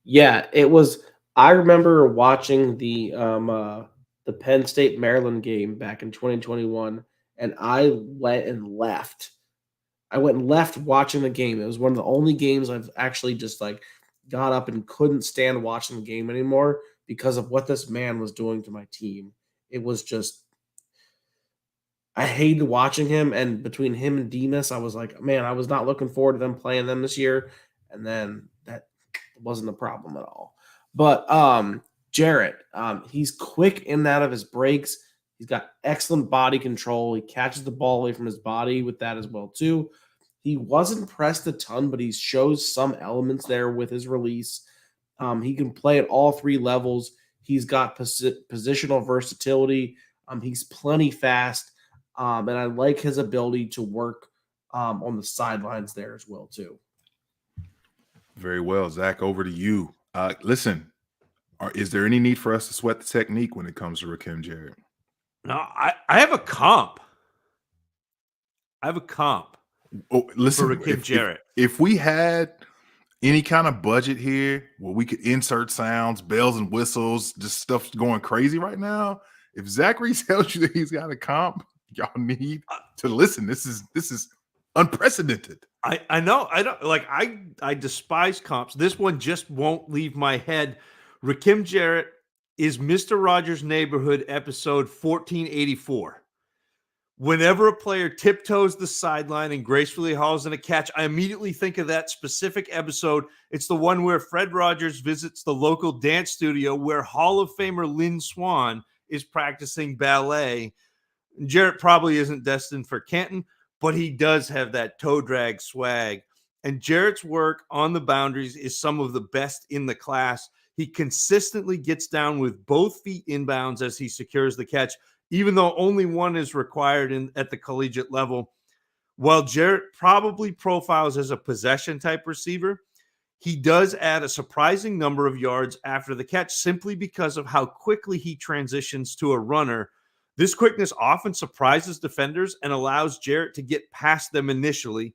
Yeah, it was. I remember watching the Penn State Maryland game back in 2021, and I went and left. Watching the game. It was one of the only games I've actually just like got up and couldn't stand watching the game anymore because of what this man was doing to my team. It was just, I hated watching him. And between him and Demas, I was like, man, I was not looking forward to them playing them this year. And then that wasn't a problem at all. But Jarrett, he's quick in and out of his breaks. He's got excellent body control. He catches the ball away from his body with that as well, too. He wasn't pressed a ton, but he shows some elements there with his release. He can play at all 3 levels. He's got positional versatility. He's plenty fast. And I like his ability to work on the sidelines there as well, too. Very well. Zach, over to you. Listen, is there any need for us to sweat the technique when it comes to Rakim Jarrett? No, I have a comp. Oh, listen, for Rakim Jarrett. If we had any kind of budget here where we could insert sounds, bells and whistles, just stuff going crazy right now. If Zachary tells you that he's got a comp, y'all need to listen. This is unprecedented. I know. I don't like I despise comps. This one just won't leave my head. Rakim Jarrett is Mr. Rogers' Neighborhood episode 1484. Whenever a player tiptoes the sideline and gracefully hauls in a catch, I immediately think of that specific episode. It's the one where Fred Rogers visits the local dance studio where Hall of Famer Lynn Swann is practicing ballet. Jarrett probably isn't destined for Canton, but he does have that toe drag swag. And Jarrett's work on the boundaries is some of the best in the class. He consistently gets down with both feet inbounds as he secures the catch, even though only one is required at the collegiate level. While Jarrett probably profiles as a possession type receiver, he does add a surprising number of yards after the catch simply because of how quickly he transitions to a runner. This quickness often surprises defenders and allows Jarrett to get past them initially.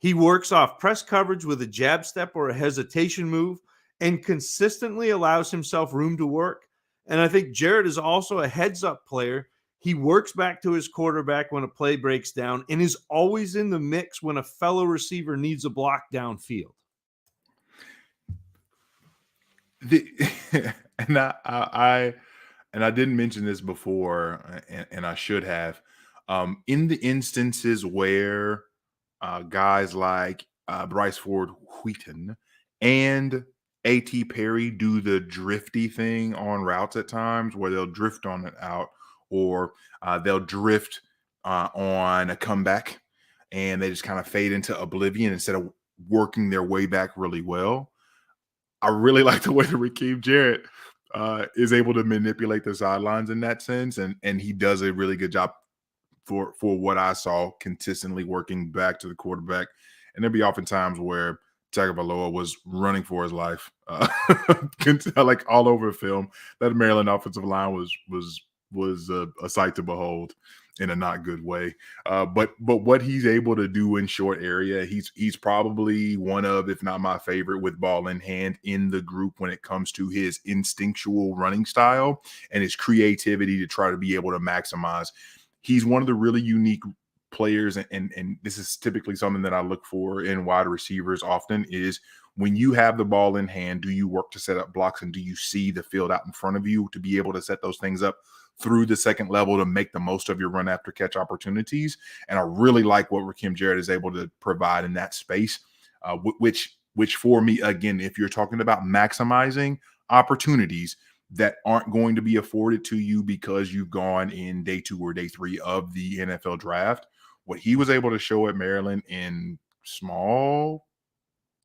He works off press coverage with a jab step or a hesitation move and consistently allows himself room to work. And I think Jarrett is also a heads-up player. He works back to his quarterback when a play breaks down and is always in the mix when a fellow receiver needs a block downfield. And I didn't mention this before, and I should have. In the instances where guys like Bryce Ford-Wheaton and A.T. Perry do the drifty thing on routes at times where they'll drift on it out or they'll drift on a comeback and they just kind of fade into oblivion instead of working their way back really well. I really like the way that Rakim Jarrett is able to manipulate the sidelines in that sense. And he does a really good job for what I saw, consistently working back to the quarterback. And there'd be often times where Tagovailoa was running for his life, like all over film. That Maryland offensive line was a sight to behold in a not good way. But what he's able to do in short area, he's probably one of, if not my favorite, with ball in hand in the group when it comes to his instinctual running style and his creativity to try to be able to maximize. He's one of the really unique players, and this is typically something that I look for in wide receivers often, is when you have the ball in hand, do you work to set up blocks and do you see the field out in front of you to be able to set those things up through the second level to make the most of your run after catch opportunities? And I really like what Rakim Jarrett is able to provide in that space, which for me, again, if you're talking about maximizing opportunities that aren't going to be afforded to you because you've gone in day 2 or day 3 of the NFL draft, what he was able to show at Maryland in small,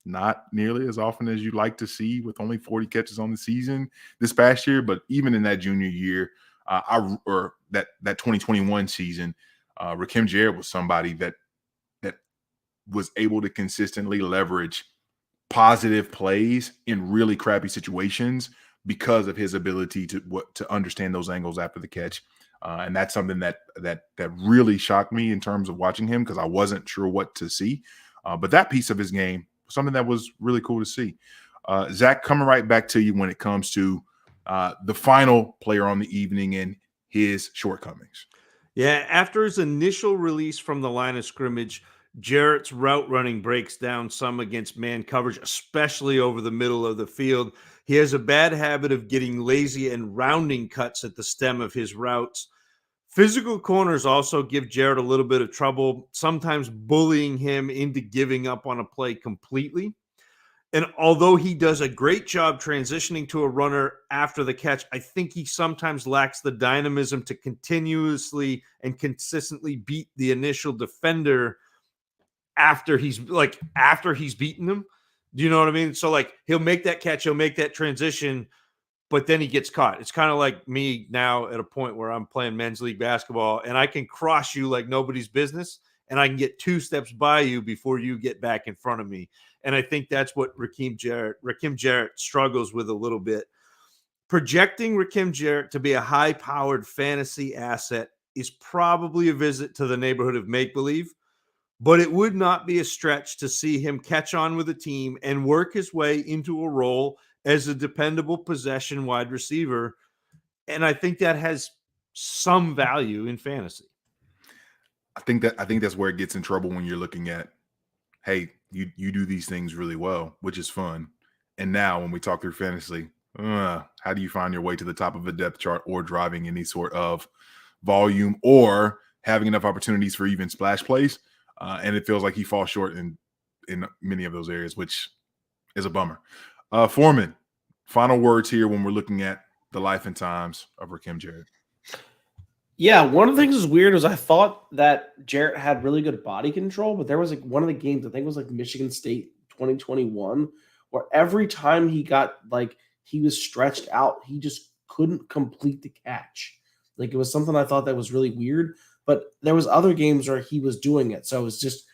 not nearly as often as you'd like to see, with only 40 catches on the season this past year, but even in that junior year, that 2021 season, Rakim Jarrett was somebody that was able to consistently leverage positive plays in really crappy situations because of his ability to understand those angles after the catch. And that's something that really shocked me in terms of watching him, because I wasn't sure what to see. But that piece of his game, something that was really cool to see. Zach, coming right back to you when it comes to the final player on the evening and his shortcomings. Yeah, after his initial release from the line of scrimmage, Jarrett's route running breaks down some against man coverage, especially over the middle of the field. He has a bad habit of getting lazy and rounding cuts at the stem of his routes. Physical corners also give Jarrett a little bit of trouble, sometimes bullying him into giving up on a play completely. And although he does a great job transitioning to a runner after the catch, I think he sometimes lacks the dynamism to continuously and consistently beat the initial defender after he's beaten him. Do you know what I mean? So like he'll make that catch, he'll make that transition, but then he gets caught. It's kind of like me now at a point where I'm playing men's league basketball and I can cross you like nobody's business and I can get 2 steps by you before you get back in front of me. And I think that's what Rakim Jarrett struggles with a little bit. Projecting Rakim Jarrett to be a high-powered fantasy asset is probably a visit to the neighborhood of make-believe, but it would not be a stretch to see him catch on with a team and work his way into a role as a dependable possession wide receiver. And I think that has some value in fantasy. I think that's where it gets in trouble when you're looking at, hey, you do these things really well, which is fun. And now when we talk through fantasy, how do you find your way to the top of a depth chart or driving any sort of volume or having enough opportunities for even splash plays? And it feels like he falls short in many of those areas, which is a bummer. Foreman, final words here when we're looking at the life and times of Rakim Jarrett. Yeah, one of the things that's weird is I thought that Jarrett had really good body control, but there was like one of the games, I think it was like Michigan State 2021, where every time he got like he was stretched out, he just couldn't complete the catch. Like it was something I thought that was really weird, but there was other games where he was doing it. So it was just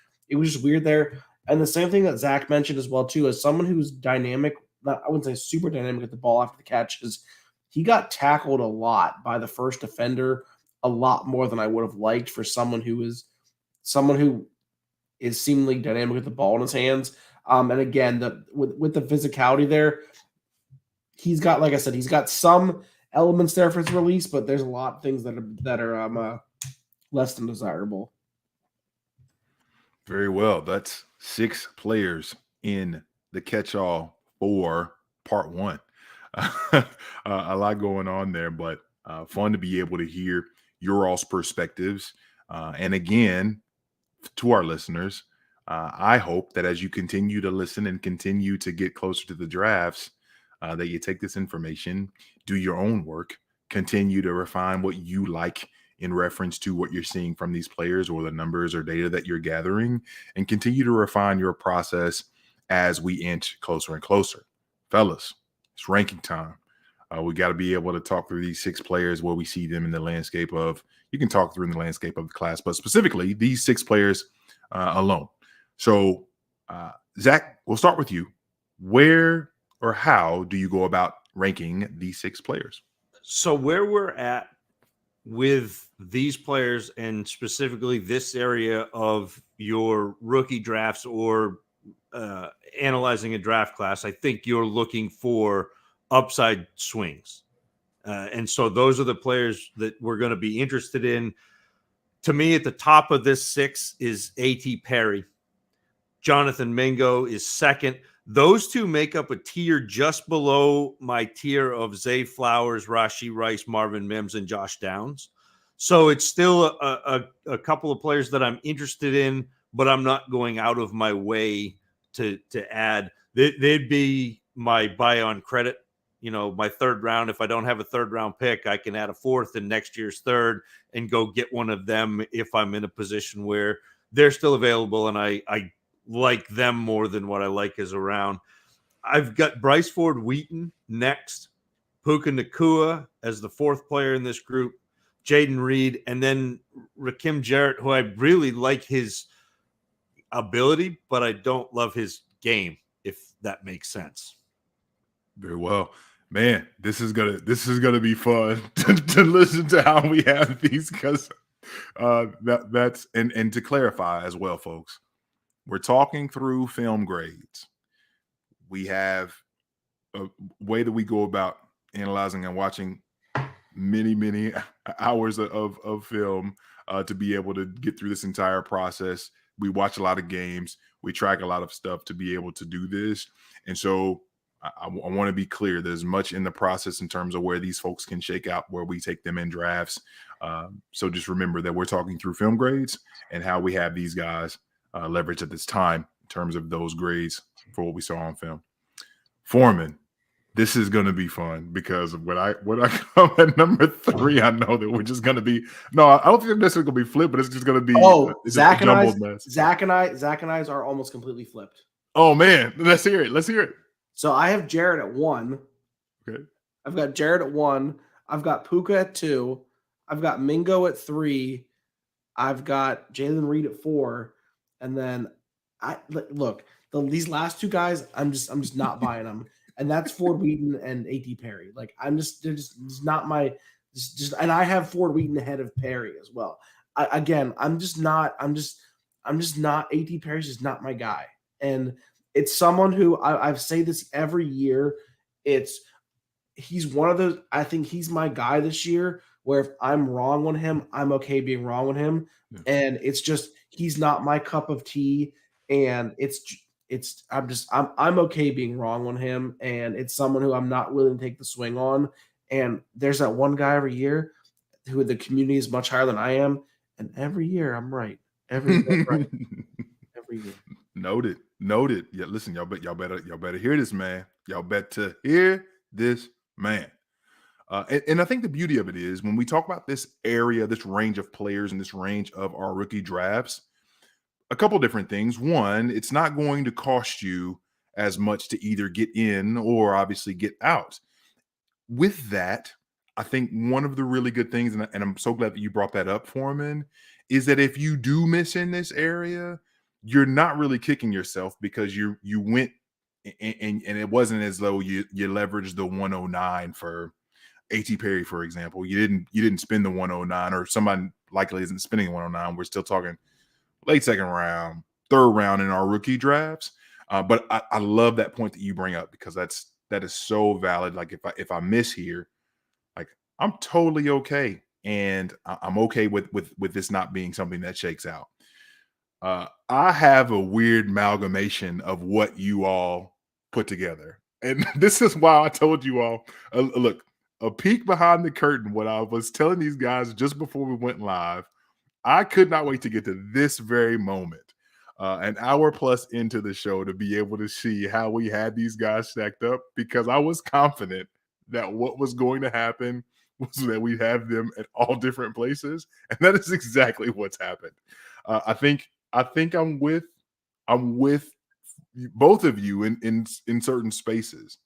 weird there. And the same thing that Zach mentioned as well, too, as someone who's dynamic, I wouldn't say super dynamic at the ball after the catch, is he got tackled a lot by the first defender, a lot more than I would have liked for someone who is seemingly dynamic with the ball in his hands. And again, with the physicality there, he's got, like I said, he's got some elements there for his release, but there's a lot of things that are less than desirable. Very well. That's 6 players in the catch-all for part 1. A lot going on there, but fun to be able to hear your all's perspectives. And again, to our listeners, I hope that as you continue to listen and continue to get closer to the drafts, that you take this information, do your own work, continue to refine what you like in reference to what you're seeing from these players or the numbers or data that you're gathering, and continue to refine your process as we inch closer and closer. Fellas, it's ranking time. We got to be able to talk through these 6 players where we see them in the landscape of, you can talk through in the landscape of the class, but specifically these 6 players alone. So, Zach, we'll start with you. Where or how do you go about ranking these 6 players? So where we're at with these players and specifically this area of your rookie drafts or analyzing a draft class, I think you're looking for upside swings. And so those are the players that we're going to be interested in. To me, at the top of this 6 is A.T. Perry. Jonathan Mingo is second. Those two make up a tier just below my tier of Zay Flowers, Rashee Rice, Marvin Mims, and Josh Downs. So it's still a couple of players that I'm interested in, but I'm not going out of my way to add. They'd be my buy on credit. You know, my 3rd round. If I don't have a 3rd round pick, I can add a 4th in next year's 3rd and go get one of them if I'm in a position where they're still available and I like them more than what I like is around. I've got Bryce Ford-Wheaton next, Puka Nacua as the 4th player in this group, Jayden Reed, and then Rakim Jarrett, who I really like his ability, but I don't love his game, if that makes sense. Very well. Man, this is gonna be fun to listen to how we have these, because that's and to clarify as well, folks, we're talking through film grades. We have a way that we go about analyzing and watching many hours of film to be able to get through this entire process. We watch a lot of games. We track a lot of stuff to be able to do this. And so I want to be clear. There's much in the process in terms of where these folks can shake out, where we take them in drafts. So just remember that we're talking through film grades and how we have these guys leverage at this time in terms of those grades for what we saw on film. Foreman, this is going to be fun because when I come at number 3, I know that we're just going to be I don't think this is going to be flipped, but it's just going to be Zach and I are almost completely flipped. Oh man, let's hear it. So I have Jarrett at 1. Okay. I've got Jarrett at 1. I've got Puka at 2. I've got Mingo at 3. I've got Jayden Reed at 4. And then these last 2 guys, I'm just not buying them. And that's Ford-Wheaton and A.T. Perry. Like they're just not my and I have Ford-Wheaton ahead of Perry as well. I'm just I'm just not. A.T. Perry's just not my guy, and it's someone who I say this every year. He's one of those. I think he's my guy this year. Where if I'm wrong on him, I'm okay being wrong on him, Yeah. and it's just he's not my cup of tea, and I'm okay being wrong on him, and it's someone who I'm not willing to take the swing on. And there's that one guy every year who the community is much higher than I am, and every year I'm right. Every year I'm right. Every year. Noted. Yeah, listen, y'all better hear this, man. Y'all better hear this, man. And I think the beauty of it is when we talk about this area, this range of players, and this range of our rookie drafts, a couple different things. One, it's not going to cost you as much to either get in or obviously get out. With that, I think one of the really good things, and I'm so glad that you brought that up, Foreman, is that if you do miss in this area, you're not really kicking yourself because you went and it wasn't as though you leveraged the 109 for A.T. Perry, for example. You didn't spend the 109, or somebody likely isn't spending the 109. We're still talking late second round, third round in our rookie drafts. But I love that point that you bring up because that is so valid. Like if I miss here, like I'm totally okay, and I'm okay with this not being something that shakes out. I have a weird amalgamation of what you all put together, and this is why I told you all. Look, a peek behind the curtain. What I was telling these guys just before we went live, I could not wait to get to this very moment. An hour plus into the show to be able to see how we had these guys stacked up because I was confident that what was going to happen was that we have them at all different places, and that is exactly what's happened. I think I'm with both of you in certain spaces.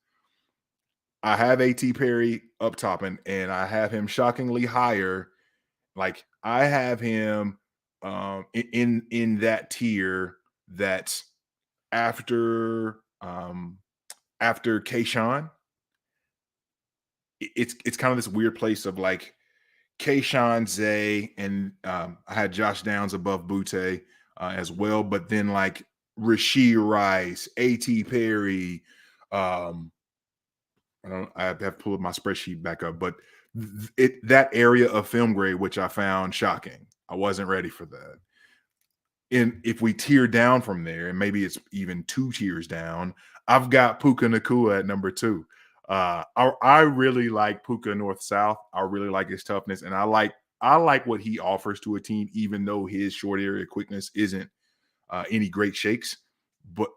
I have A.T. Perry up top, and I have him shockingly higher. Like I have him in that tier that's after Kayshawn. It's kind of this weird place of like Kayshawn, Zay, and I had Josh Downs above Butte as well, but then like Rashee Rice, A.T. Perry. I have to pull my spreadsheet back up, but that area of film grade, which I found shocking. I wasn't ready for that. And if we tier down from there, and maybe it's even 2 tiers down, I've got Puka Nacua at number 2. I really like Puka North-South. I really like his toughness, and I like what he offers to a team, even though his short area quickness isn't any great shakes. But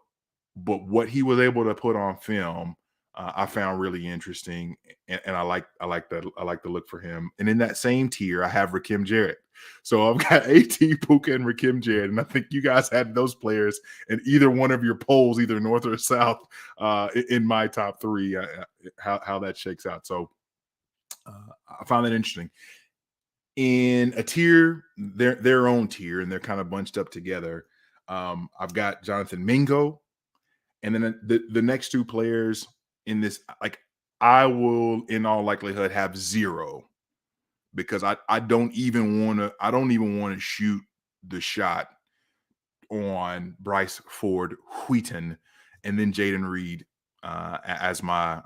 what he was able to put on film, I found really interesting, and I like the look for him. And in that same tier, I have Rakim Jarrett. So I've got A.T., Puka, and Rakim Jarrett, and I think you guys had those players in either one of your polls, either north or south, in my top 3. How that shakes out. So I found that interesting. In a tier, their own tier, and they're kind of bunched up together. I've got Jonathan Mingo, and then the next 2 players in this, like I will in all likelihood have 0 because I don't even want to shoot the shot on Bryce Ford-Wheaton and then Jayden Reed as my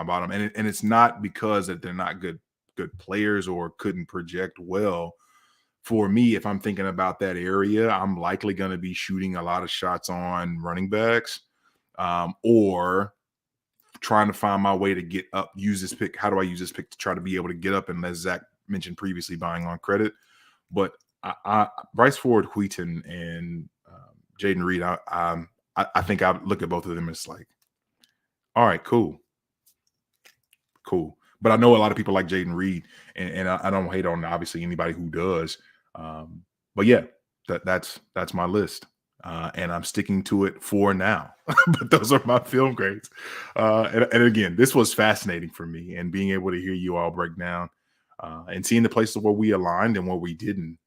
bottom, and it's not because that they're not good players or couldn't project well. For me, if I'm thinking about that area, I'm likely going to be shooting a lot of shots on running backs, or trying to find my way to get up, use this pick. How do I use this pick to try to be able to get up? And as Zach mentioned previously, buying on credit. But Bryce Ford-Wheaton and Jayden Reed, I think I look at both of them as like, all right, cool. But I know a lot of people like Jayden Reed, and I don't hate on obviously anybody who does. But yeah, that's my list. And I'm sticking to it for now. But those are my film grades. And again, this was fascinating for me, and being able to hear you all break down and seeing the places where we aligned and where we didn't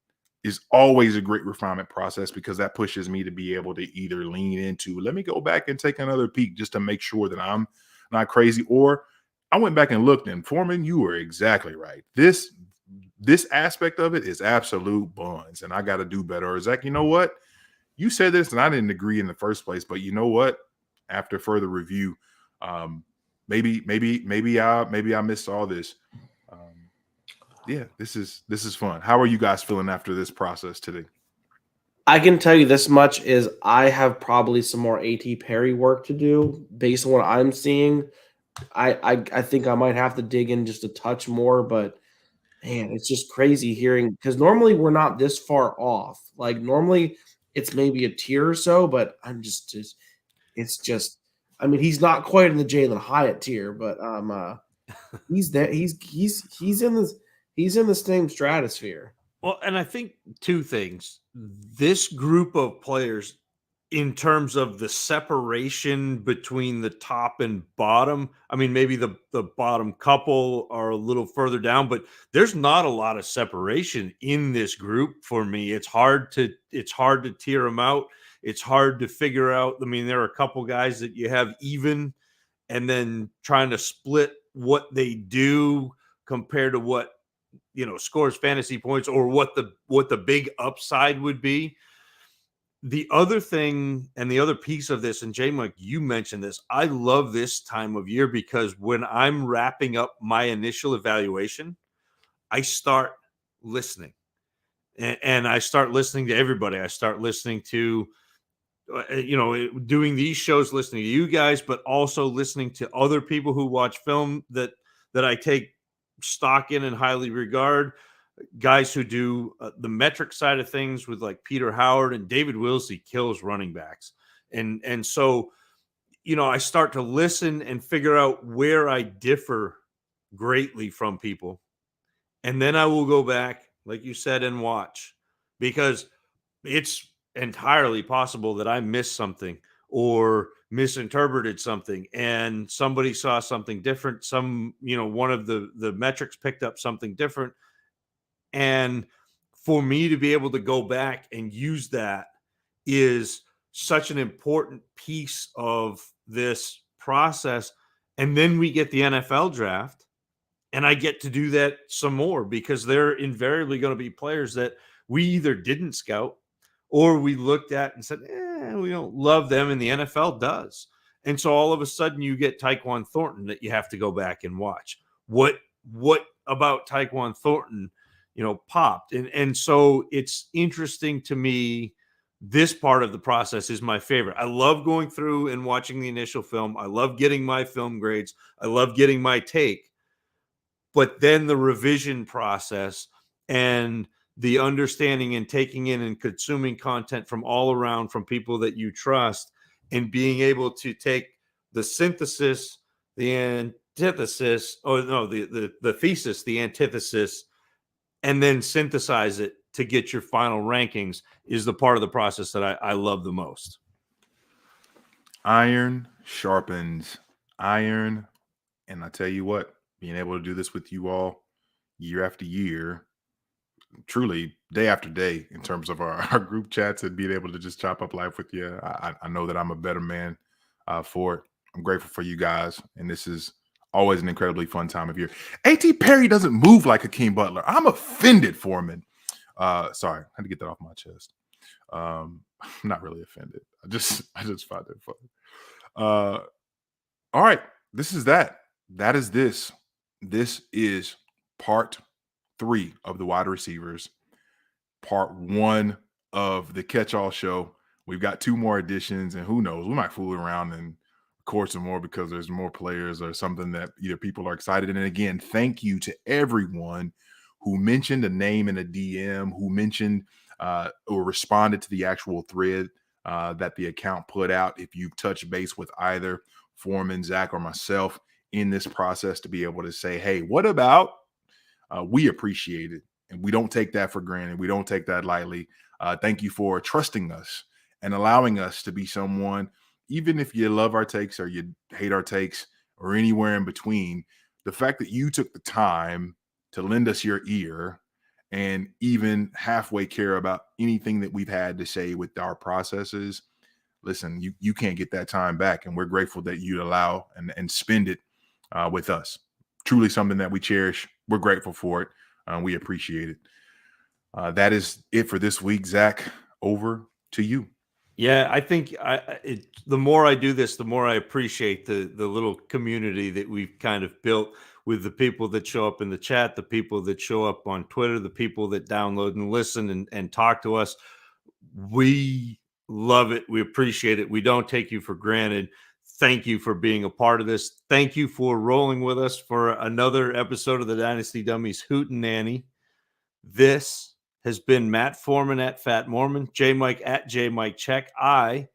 is always a great refinement process, because that pushes me to be able to either lean into, let me go back and take another peek just to make sure that I'm not crazy, or I went back and looked, and Foreman, you were exactly right. This this aspect of it is absolute buns, and I got to do better. Or Zach, you know what? You said this, and I didn't agree in the first place, but you know what? After further review, maybe I missed all this. Yeah, this is fun. How are you guys feeling after this process today? I can tell you this much is I have probably some more A.T. Perry work to do based on what I'm seeing. I think I might have to dig in just a touch more, but man, it's just crazy hearing because normally we're not this far off. Like normally it's maybe a tier or so, but I'm just it's just I mean he's not quite in the Jalen Hyatt tier, but he's there he's in the same stratosphere. Well, and I think two things. This group of players, in terms of the separation between the top and bottom, I mean, maybe the bottom couple are a little further down, but there's not a lot of separation in this group for me. It's hard to tier them out. It's hard to figure out. I mean, there are a couple guys that you have even, and then trying to split what they do compared to what scores fantasy points or what the big upside would be. The other thing and the other piece of this, and JMic, you mentioned this, I love this time of year because when I'm wrapping up my initial evaluation, I start listening and I start listening to everybody. I start listening to doing these shows, listening to you guys, but also listening to other people who watch film that I take stock in and highly regard, guys who do the metric side of things with like Peter Howard and David Wilsey kills running backs. And so, I start to listen and figure out where I differ greatly from people. And then I will go back, like you said, and watch, because it's entirely possible that I missed something or misinterpreted something and somebody saw something different. One of the metrics picked up something different. And for me to be able to go back and use that is such an important piece of this process. And then we get the NFL draft, and I get to do that some more because they're invariably going to be players that we either didn't scout or we looked at and said, we don't love them, and the NFL does. And so all of a sudden you get Tyquan Thornton that you have to go back and watch. What about Tyquan Thornton, popped? And so it's interesting to me. This part of the process is my favorite. I love going through and watching the initial film. I love getting my film grades. I love getting my take. But then the revision process and the understanding and taking in and consuming content from all around, from people that you trust, and being able to take the synthesis, the antithesis, the thesis, the antithesis, and then synthesize it to get your final rankings is the part of the process that I love the most. Iron sharpens iron. And I tell you what, being able to do this with you all year after year, truly day after day, in terms of our group chats and being able to just chop up life with you, I know that I'm a better man for it. I'm grateful for you guys. And this is always an incredibly fun time of year. A.T. Perry doesn't move like Hakeem Butler. I'm offended, Foreman. Sorry, I had to get that off my chest. I'm not really offended. I just find it funny. All right, this is that. That is this. This is part 3 of the wide receivers. Part 1 of the catch-all show. We've got 2 more editions, and who knows, we might fool around and record some more because there's more players or something that either people are excited. And again, thank you to everyone who mentioned a name in a DM, who mentioned or responded to the actual thread that the account put out. If you've touched base with either Foreman, Zac, or myself in this process, to be able to say, hey, what about? We appreciate it. And we don't take that for granted. We don't take that lightly. Thank you for trusting us and allowing us to be someone, even if you love our takes or you hate our takes or anywhere in between, the fact that you took the time to lend us your ear and even halfway care about anything that we've had to say with our processes. Listen, you can't get that time back. And we're grateful that you'd allow and spend it with us. Truly something that we cherish. We're grateful for it. We appreciate it. That is it for this week. Zach, over to you. Yeah, I think the more I do this, the more I appreciate the little community that we've kind of built with the people that show up in the chat, the people that show up on Twitter, the people that download and listen and talk to us. We love it. We appreciate it. We don't take you for granted. Thank you for being a part of this. Thank you for rolling with us for another episode of the Dynasty Dummies Hootenanny. This has been Matt Foreman at Fat Mormon, JMic at JMic Check. I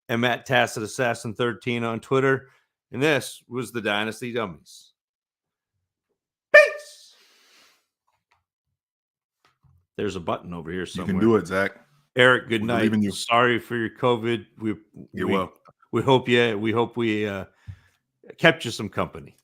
am at Tacit Assassin 13 on Twitter, and this was the Dynasty Dummies. Peace. There's a button over here somewhere. You can do it, Zach. Eric, good We night. believe in you. Sorry for your COVID. You're welcome. We hope we kept you some company.